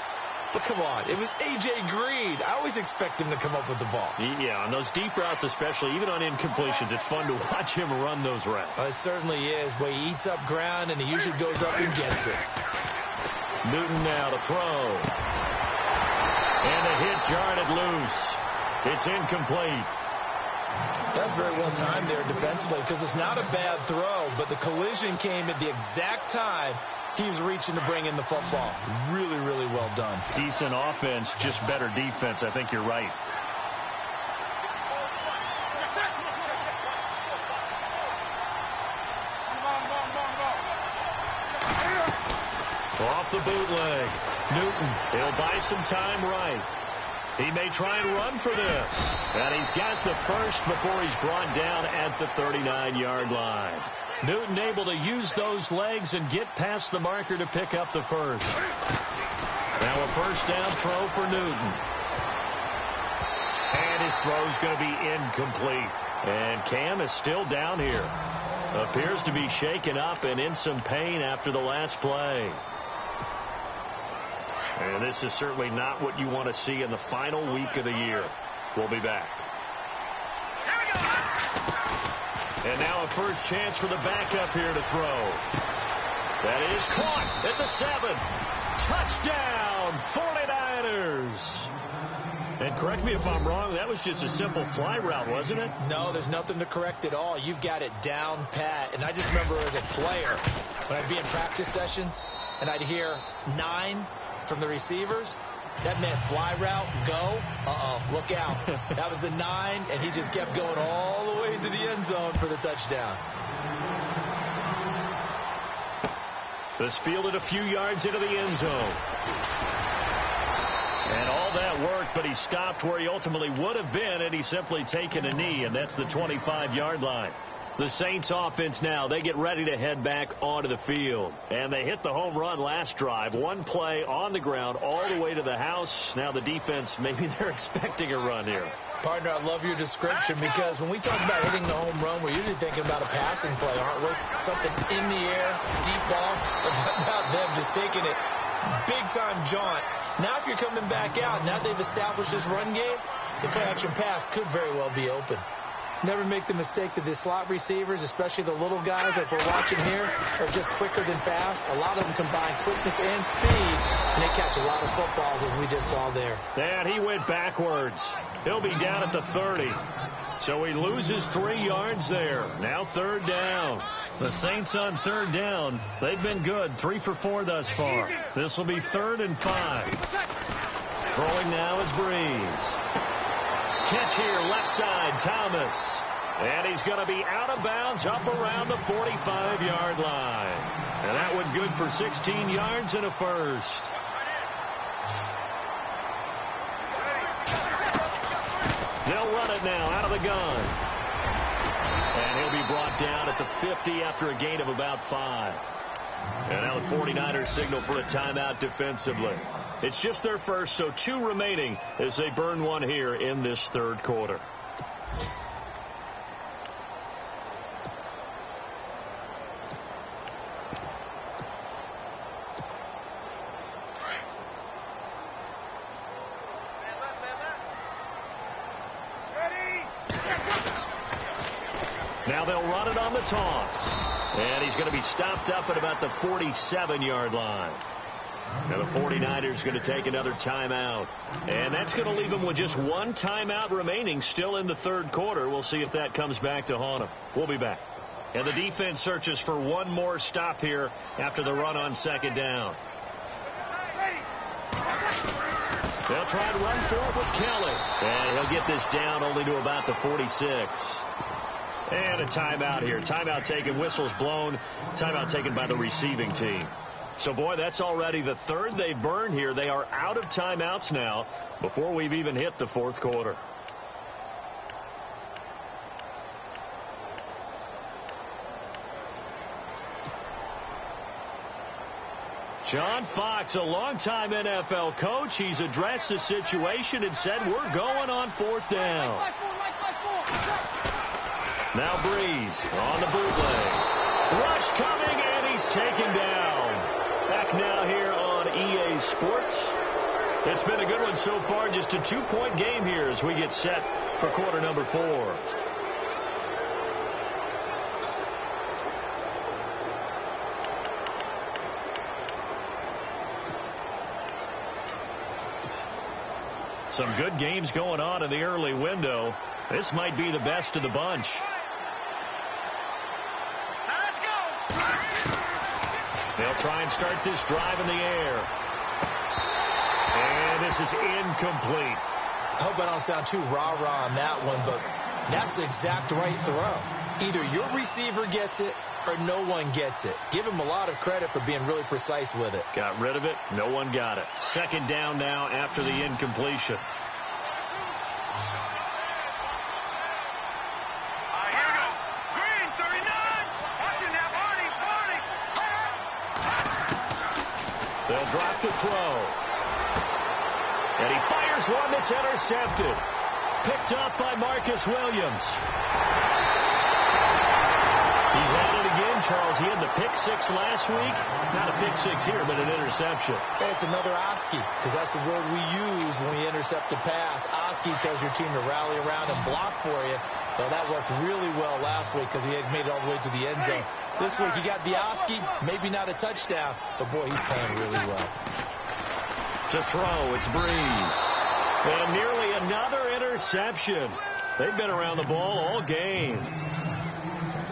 C: But come on, it was A.J. Green. I always expect him to come up with the ball.
B: Yeah, on those deep routes especially, even on incompletions, it's fun to watch him run those routes.
C: It certainly is. But he eats up ground, and he usually goes up and gets it.
B: Newton now to throw. And the hit jarred it loose. It's incomplete.
C: That's very well timed there defensively because it's not a bad throw, but the collision came at the exact time he was reaching to bring in the football. Really, really well done.
B: Decent offense, just better defense. I think you're right. Off the bootleg. Newton, he'll buy some time right. He may try and run for this. And he's got the first before he's brought down at the 39-yard line. Newton able to use those legs and get past the marker to pick up the first. Now a first down throw for Newton. And his throw's going to be incomplete. And Cam is still down here. Appears to be shaken up and in some pain after the last play. And this is certainly not what you want to see in the final week of the year. We'll be back. And now a first chance for the backup here to throw. That is caught at the 7. Touchdown, 49ers. And correct me if I'm wrong, that was just a simple fly route, wasn't it?
C: No, there's nothing to correct at all. You've got it down pat. And I just remember as a player, when I'd be in practice sessions, and I'd hear 9 from the receivers, that meant fly route, go, look out. That was the 9, and he just kept going all the way into the end zone for the touchdown.
B: This fielded a few yards into the end zone. And all that worked, but he stopped where he ultimately would have been, and he's simply taken a knee, and that's the 25-yard line. The Saints offense now, they get ready to head back onto the field. And they hit the home run last drive. One play on the ground all the way to the house. Now the defense, maybe they're expecting a run here.
C: Partner, I love your description because when we talk about hitting the home run, we're usually thinking about a passing play, aren't we? Something in the air, deep ball, but about them just taking it big-time jaunt. Now if you're coming back out, now they've established this run game, the play-action pass could very well be open. Never make the mistake that the slot receivers, especially the little guys like we're watching here, are just quicker than fast. A lot of them combine quickness and speed, and they catch a lot of footballs, as we just saw there.
B: And he went backwards. He'll be down at the 30. So he loses 3 yards there. Now third down. The Saints on third down. They've been good. 3 for 4 thus far. This will be 3rd and 5. Throwing now is Breeze. Catch here, left side, Thomas. And he's going to be out of bounds up around the 45-yard line. And that one good for 16 yards and a first. They'll run it now out of the gun. And he'll be brought down at the 50 after a gain of about 5. And now the 49ers signal for a timeout defensively. It's just their first, so 2 remaining as they burn one here in this third quarter. Now they'll run it on the toss. And he's going to be stopped up at about the 47-yard line. Now the 49ers going to take another timeout. And that's going to leave them with just 1 timeout remaining still in the third quarter. We'll see if that comes back to haunt them. We'll be back. And the defense searches for one more stop here after the run on second down. They'll try and run for it with Kelly. And he'll get this down only to about the 46. And a timeout here. Timeout taken, whistles blown. Timeout taken by the receiving team. So, boy, that's already the 3rd they've burned here. They are out of timeouts now before we've even hit the 4th quarter. John Fox, a longtime NFL coach. He's addressed the situation and said, we're going on 4th down. Now Breeze on the bootleg. Rush coming, and he's taken down. Back now here on EA Sports. It's been a good one so far. Just a 2-point game here as we get set for quarter number 4. Some good games going on in the early window. This might be the best of the bunch. They'll try and start this drive in the air. And this is incomplete.
C: I hope I don't sound too rah-rah on that one, but that's the exact right throw. Either your receiver gets it or no one gets it. Give him a lot of credit for being really precise with it.
B: Got rid of it. No one got it. Second down now after the incompletion. They'll drop the throw. And he fires one that's intercepted. Picked up by Marcus Williams. He's had it again, Charles. He had the pick 6 last week. Not a pick 6 here, but an interception.
C: Hey, it's another Oski, because that's the word we use when we intercept a pass. Oski tells your team to rally around and block for you. Well, that worked really well last week because he had made it all the way to the end zone. This week he got the Oski, maybe not a touchdown, but boy, he's playing really well.
B: To throw, it's Breeze. And nearly another interception. They've been around the ball all game.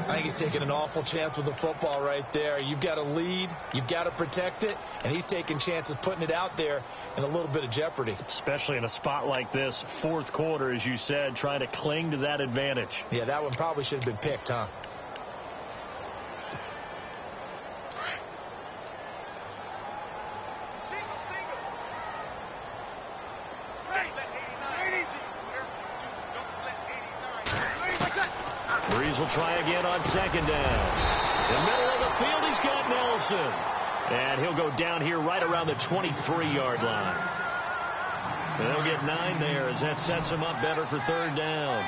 C: I think he's taking an awful chance with the football right there. You've got to lead, you've got to protect it, and he's taking chances putting it out there in a little bit of jeopardy.
B: Especially in a spot like this, 4th quarter, as you said, trying to cling to that advantage.
C: Yeah, that one probably should have been picked, huh?
B: will try again on second down. In the middle of the field, he's got Nelson. And he'll go down here right around the 23-yard line. And they'll get 9 there as that sets him up better for third down.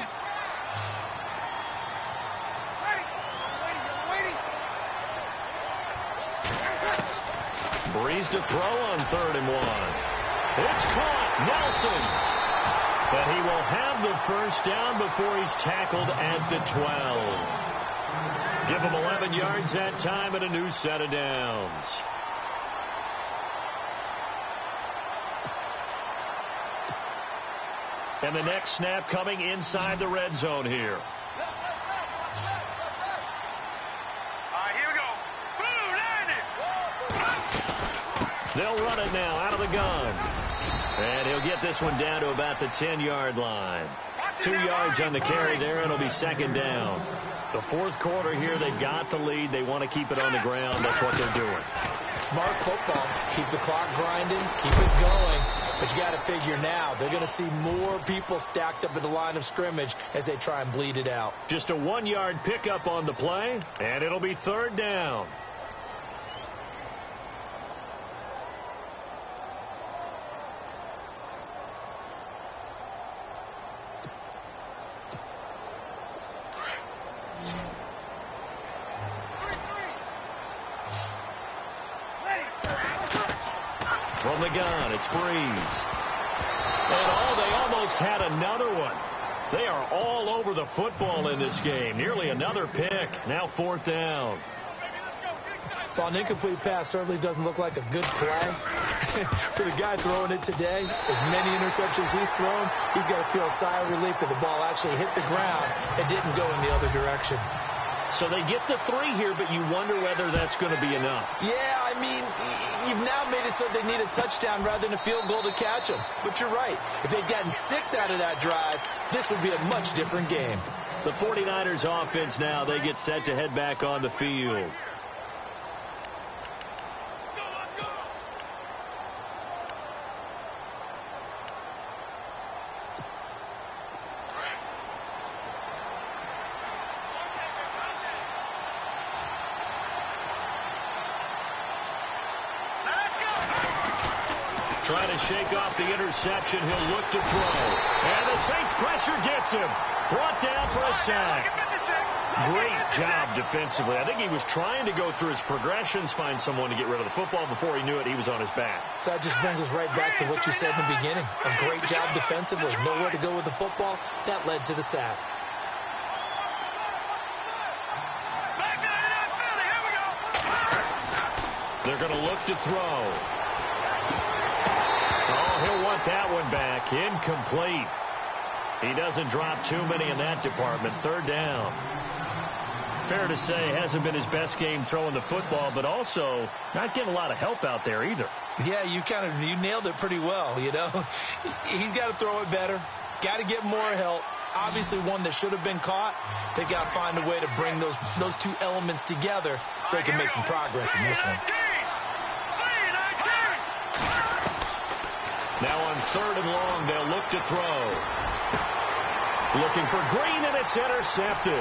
B: Breeze to throw on 3rd and 1. It's caught. Nelson. But he will have the first down before he's tackled at the 12. Give him 11 yards that time and a new set of downs. And the next snap coming inside the red zone here. They'll run it now out of the gun. And he'll get this one down to about the 10-yard line. 2 yards on the carry there, and it'll be second down. The fourth quarter here, they've got the lead. They want to keep it on the ground. That's what they're doing.
C: Smart football. Keep the clock grinding. Keep it going. But you got to figure now, they're going to see more people stacked up at the line of scrimmage as they try and bleed it out.
B: Just a 1-yard pickup on the play, and it'll be third down. From the gun, it's Breeze. And they almost had another one. They are all over the football in this game. Nearly another pick. Now fourth down.
C: Well, an incomplete pass certainly doesn't look like a good play. For the guy throwing it today, as many interceptions he's thrown, he's got to feel a sigh of relief that the ball actually hit the ground and didn't go in the other direction.
B: So they get the 3 here, but you wonder whether that's going to be enough.
C: Yeah, I mean, you've now made it so they need a touchdown rather than a field goal to catch them. But you're right. If they'd gotten 6 out of that drive, this would be a much different game.
B: The 49ers offense now, they get set to head back on the field. Trying to shake off the interception. He'll look to throw. And the Saints pressure gets him. Brought down for a sack. Great job defensively. I think he was trying to go through his progressions, find someone to get rid of the football. Before he knew it, he was on his back.
C: So that just brings us right back to what you said in the beginning. A great job defensively. Nowhere to go with the football. That led to the sack.
B: They're going to look to throw. Oh, he'll want that one back. Incomplete. He doesn't drop too many in that department. Third down. Fair to say, hasn't been his best game throwing the football, but also not getting a lot of help out there either.
C: Yeah, you nailed it pretty well, you know. He's got to throw it better. Got to get more help. Obviously one that should have been caught. They got to find a way to bring those two elements together so they can make some progress in this one.
B: Now on third and long, they'll look to throw. Looking for Green, and it's intercepted.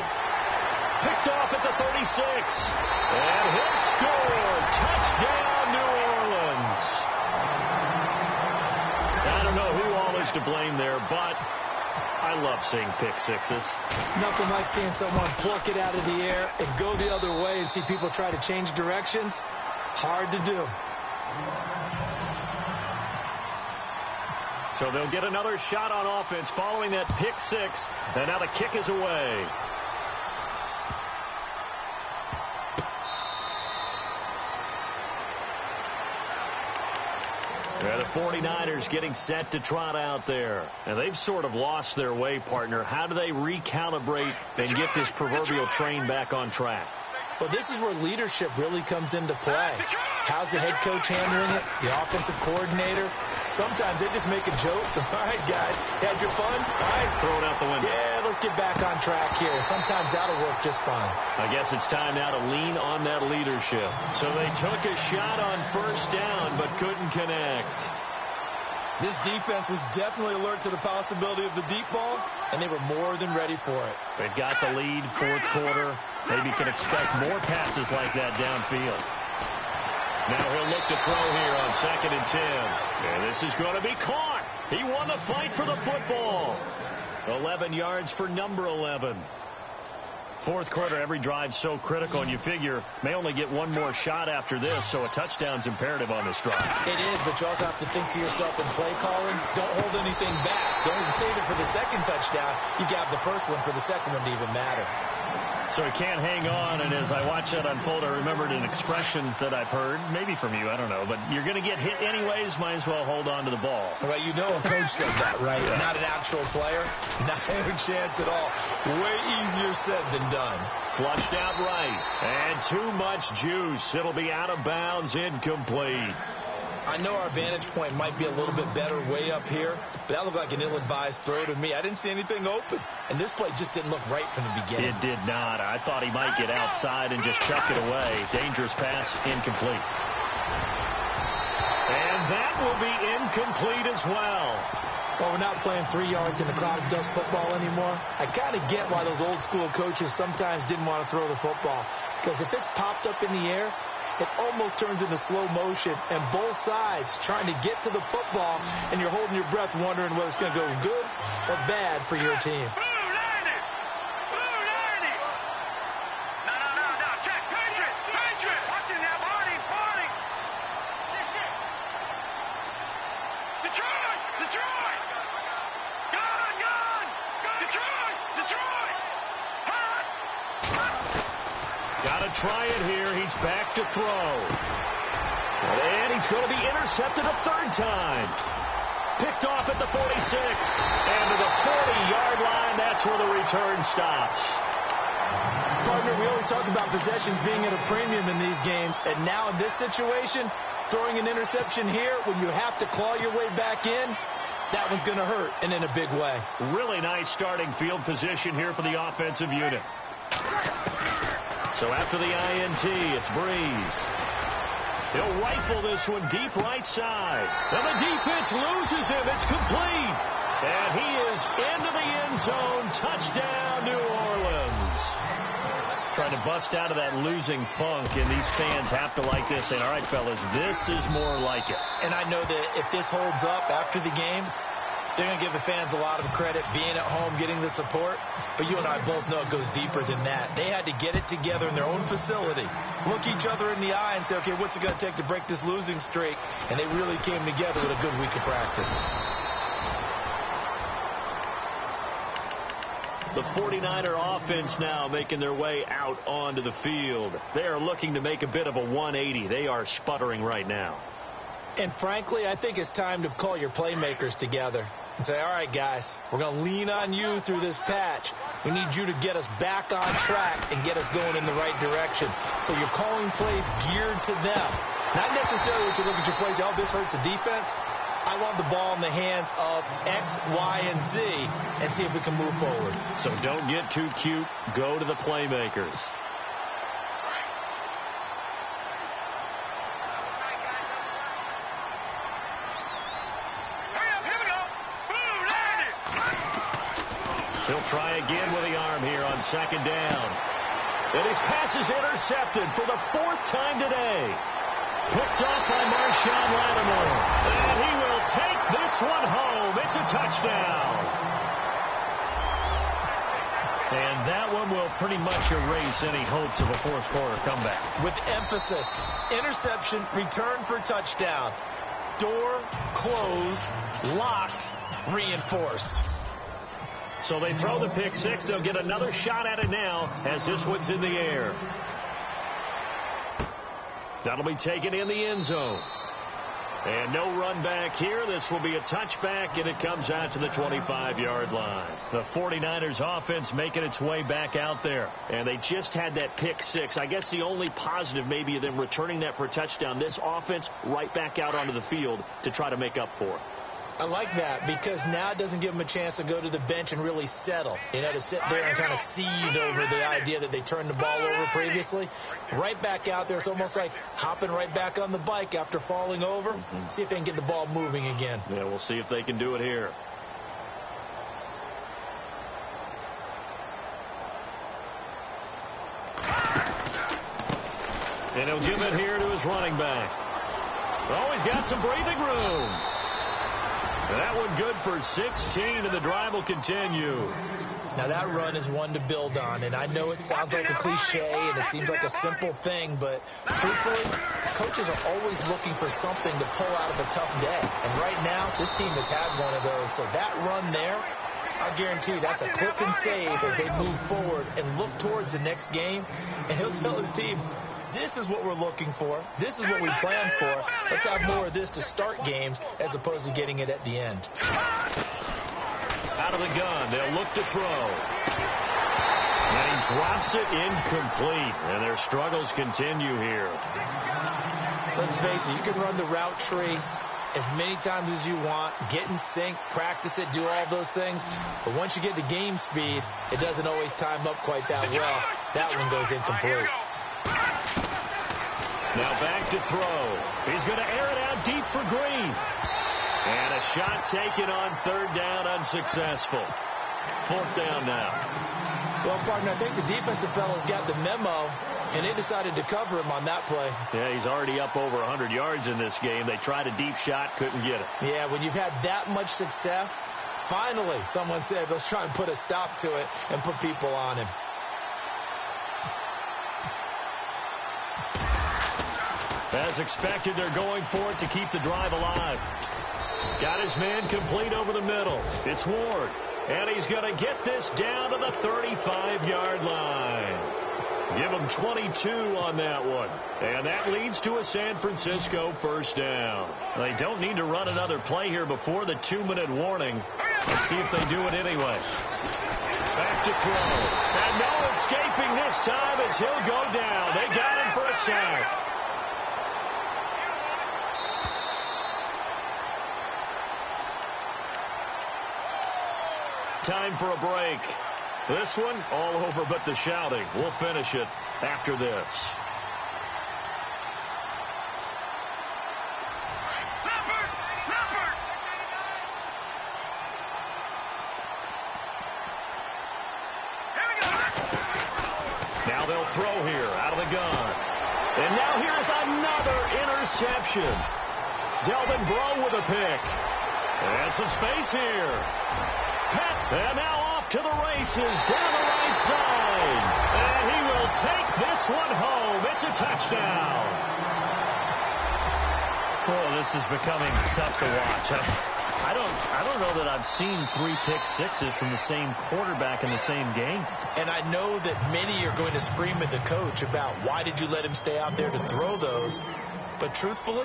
B: Picked off at the 36. And he'll score. Touchdown, New Orleans. I don't know who all is to blame there, but I love seeing pick sixes.
C: Nothing like seeing someone pluck it out of the air and go the other way and see people try to change directions. Hard to do.
B: So they'll get another shot on offense following that pick six. And now the kick is away. The 49ers getting set to trot out there. And they've sort of lost their way, partner. How do they recalibrate and get this proverbial train back on track?
C: Well, this is where leadership really comes into play. How's the head coach handling it? The offensive coordinator? Sometimes they just make a joke. All right, guys, had your fun? All right.
B: Throw it out the window.
C: Yeah, let's get back on track here. And sometimes that'll work just fine.
B: I guess it's time now to lean on that leadership. So they took a shot on first down but couldn't connect.
C: This defense was definitely alert to the possibility of the deep ball, and they were more than ready for it.
B: They've got the lead, fourth quarter. Maybe can expect more passes like that downfield. Now he'll look to throw here on 2nd and 10. And this is going to be caught. He won the fight for the football. 11 yards for number 11. Fourth quarter, every drive so critical, and you figure may only get one more shot after this, so a touchdown's imperative on this drive.
C: It is, but you also have to think to yourself in play calling, don't hold anything back. Don't even save it for the second touchdown. You got the first one for the second one to even matter.
B: So he can't hang on, and as I watch that unfold, I remembered an expression that I've heard, maybe from you, I don't know, but you're going to get hit anyways, might as well hold on to the ball.
C: Well, you know a coach said that, right? Yeah. Not an actual player. Not a chance at all. Way easier said than done.
B: Flushed out right, and too much juice. It'll be out of bounds, incomplete.
C: I know our vantage point might be a little bit better way up here, but that looked like an ill-advised throw to me. I didn't see anything open, and this play just didn't look right from the beginning.
B: It did not. I thought he might get outside and just chuck it away. Dangerous pass, incomplete. And that will be incomplete as well.
C: Well, we're not playing 3 yards in a cloud of dust football anymore. I kind of get why those old-school coaches sometimes didn't want to throw the football, because if it's popped up in the air, it almost turns into slow motion, and both sides trying to get to the football, and you're holding your breath wondering whether it's going to go good or bad for your team.
B: Try it here. He's back to throw. And he's going to be intercepted a third time. Picked off at the 46. And to the 40-yard line, that's where the return stops.
C: Partner, we always talk about possessions being at a premium in these games. And now in this situation, throwing an interception here when you have to claw your way back in, that one's going to hurt, and in a big way.
B: Really nice starting field position here for the offensive unit. So after the INT, it's Breeze. He'll rifle this one deep right side. And the defense loses him. It's complete. And he is into the end zone. Touchdown, New Orleans. Trying to bust out of that losing funk, and these fans have to like this. And all right, fellas, this is more like it.
C: And I know that if this holds up after the game, they're going to give the fans a lot of credit being at home, getting the support. But you and I both know it goes deeper than that. They had to get it together in their own facility, look each other in the eye and say, okay, what's it going to take to break this losing streak? And they really came together with a good week of practice.
B: The 49er offense now making their way out onto the field. They are looking to make a bit of a 180. They are sputtering right now.
C: And frankly, I think it's time to call your playmakers together and say, all right, guys, we're going to lean on you through this patch. We need you to get us back on track and get us going in the right direction. So you're calling plays geared to them. Not necessarily what you look at your plays, oh, this hurts the defense. I want the ball in the hands of X, Y, and Z and see if we can move forward.
B: So don't get too cute. Go to the playmakers. He'll try again with the arm here on second down. And his pass is intercepted for the fourth time today. Picked off by Marshawn Lattimore. And he will take this one home. It's a touchdown. And that one will pretty much erase any hopes of a fourth quarter comeback.
C: With emphasis, interception, return for touchdown. Door closed, locked, reinforced.
B: So they throw the pick six. They'll get another shot at it now as this one's in the air. That'll be taken in the end zone. And no run back here. This will be a touchback, and it comes out to the 25-yard line. The 49ers offense making its way back out there. And they just had that pick six. I guess the only positive maybe of them returning that for a touchdown. This offense right back out onto the field to try to make up for it.
C: I like that because now it doesn't give them a chance to go to the bench and really settle, to sit there and kind of seethe over the idea that they turned the ball over previously. Right back out there, it's almost like hopping right back on the bike after falling over. See if they can get the ball moving again.
B: Yeah, we'll see if they can do it here. And he'll give it here to his running back. Oh, he's got some breathing room. That one good for 16, and the drive will continue.
C: Now, that run is one to build on, and I know it sounds like a cliche, and it seems like a simple thing, but truthfully, coaches are always looking for something to pull out of a tough day. And right now, this team has had one of those. So that run there, I guarantee you that's a clip and save as they move forward and look towards the next game. And he'll tell his team, this is what we're looking for. This is what we planned for. Let's have more of this to start games as opposed to getting it at the end.
B: Out of the gun, they'll look to throw. And he drops it incomplete. And their struggles continue here.
C: Let's face it, you can run the route tree as many times as you want, get in sync, practice it, do all those things. But once you get to game speed, it doesn't always time up quite that well. That one goes incomplete.
B: Now back to throw. He's going to air it out deep for Green. And a shot taken on third down, unsuccessful. Fourth down now.
C: Well, partner, I think the defensive fellows got the memo, and they decided to cover him on that play.
B: Yeah, he's already up over 100 yards in this game. They tried a deep shot, couldn't get it.
C: Yeah, when you've had that much success, finally someone said, let's try and put a stop to it and put people on him.
B: As expected, they're going for it to keep the drive alive. Got his man complete over the middle. It's Ward. And he's going to get this down to the 35-yard line. Give him 22 on that one. And that leads to a San Francisco first down. They don't need to run another play here before the 2-minute warning. Let's see if they do it anyway. Back to throw. And no escaping this time as he'll go down. They got him for a sack. Time for a break. This one, all over but the shouting. We'll finish it after this. Now they'll throw here out of the gun. And now here's another interception. Delvin Breaux with a pick. And some space here. And now off to the races down the right side. And he will take this one home. It's a touchdown. Oh, this is becoming tough to watch. I don't know that I've seen 3 pick sixes from the same quarterback in the same game.
C: And I know that many are going to scream at the coach about why did you let him stay out there to throw those. But truthfully,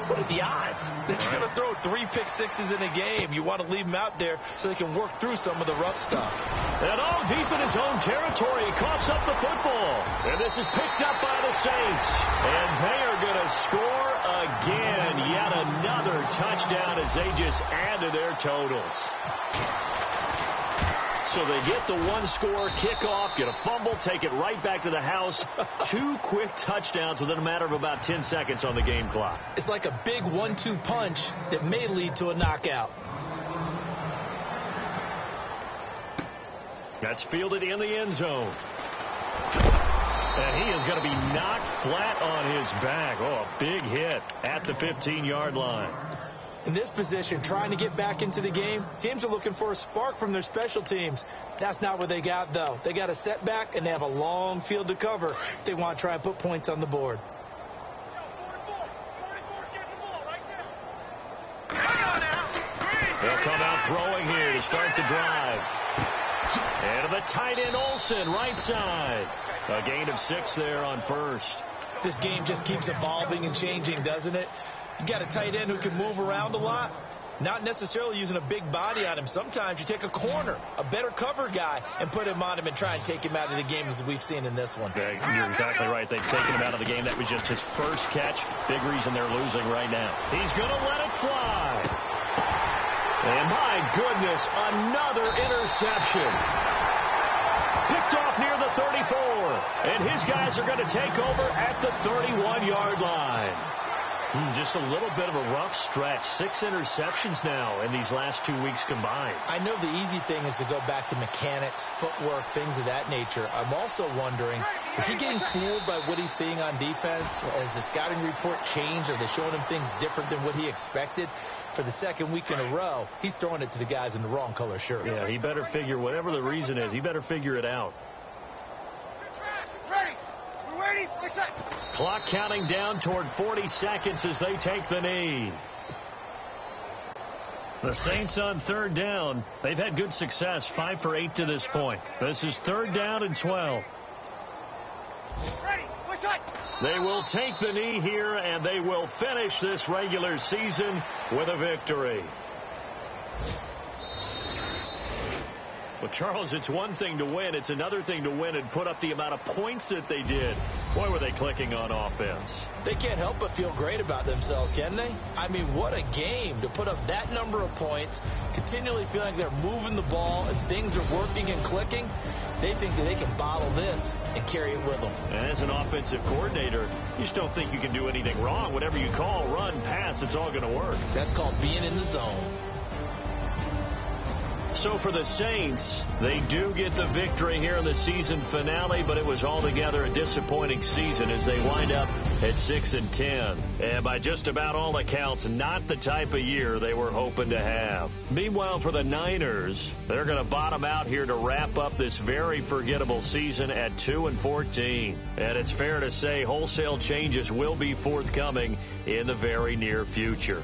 C: what are the odds that you're going to throw 3 pick sixes in a game? You want to leave him out there so they can work through some of the rough stuff.
B: And all deep in his own territory, he coughs up the football. And this is picked up by the Saints. And they are going to score again. Yet another touchdown as they just add to their totals. So they get the 1-score kickoff, get a fumble, take it right back to the house. 2 quick touchdowns within a matter of about 10 seconds on the game clock.
C: It's like a big 1-2 punch that may lead to a knockout.
B: That's fielded in the end zone. And he is going to be knocked flat on his back. Oh, a big hit at the 15-yard line.
C: In this position, trying to get back into the game, teams are looking for a spark from their special teams. That's not what they got, though. They got a setback, and they have a long field to cover if they want to try and put points on the board.
B: They'll come out throwing here to start the drive. And to the tight end, Olsen, right side. A gain of 6 there on first.
C: This game just keeps evolving and changing, doesn't it? You got a tight end who can move around a lot, not necessarily using a big body on him. Sometimes you take a corner, a better cover guy, and put him on him and try and take him out of the game as we've seen in this one.
B: You're exactly right. They've taken him out of the game. That was just his first catch. Big reason they're losing right now. He's going to let it fly. And my goodness, another interception. Picked off near the 34. And his guys are going to take over at the 31-yard line. Just a little bit of a rough stretch. 6 interceptions now in these last 2 weeks combined.
C: I know the easy thing is to go back to mechanics, footwork, things of that nature. I'm also wondering, is he getting fooled by what he's seeing on defense? Has the scouting report changed? Are they showing him things different than what he expected? For the second week in a row, he's throwing it to the guys in the wrong color shirts.
B: Yeah, he better figure, whatever the reason is, he better figure it out. Clock counting down toward 40 seconds as they take the knee. The Saints on third down. They've had good success, 5 for 8 to this point. This is 3rd down and 12. They will take the knee here, and they will finish this regular season with a victory. Well, Charles, it's one thing to win. It's another thing to win and put up the amount of points that they did. Boy, were they clicking on offense.
C: They can't help but feel great about themselves, can they? I mean, what a game to put up that number of points, continually feeling like they're moving the ball and things are working and clicking. They think that they can bottle this and carry it with them.
B: And as an offensive coordinator, you just don't think you can do anything wrong. Whatever you call, run, pass, it's all going to work.
C: That's called being in the zone.
B: So for the Saints, they do get the victory here in the season finale, but it was altogether a disappointing season as they wind up at 6-10. And by just about all accounts, not the type of year they were hoping to have. Meanwhile, for the Niners, they're going to bottom out here to wrap up this very forgettable season at 2-14. And it's fair to say wholesale changes will be forthcoming in the very near future.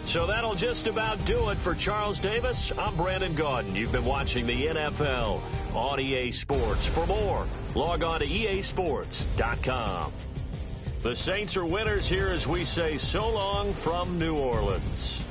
B: So that'll just about do it for Charles Davis. I'm Brandon Gaudin. You've been watching the NFL on EA Sports. For more, log on to easports.com. The Saints are winners here as we say so long from New Orleans.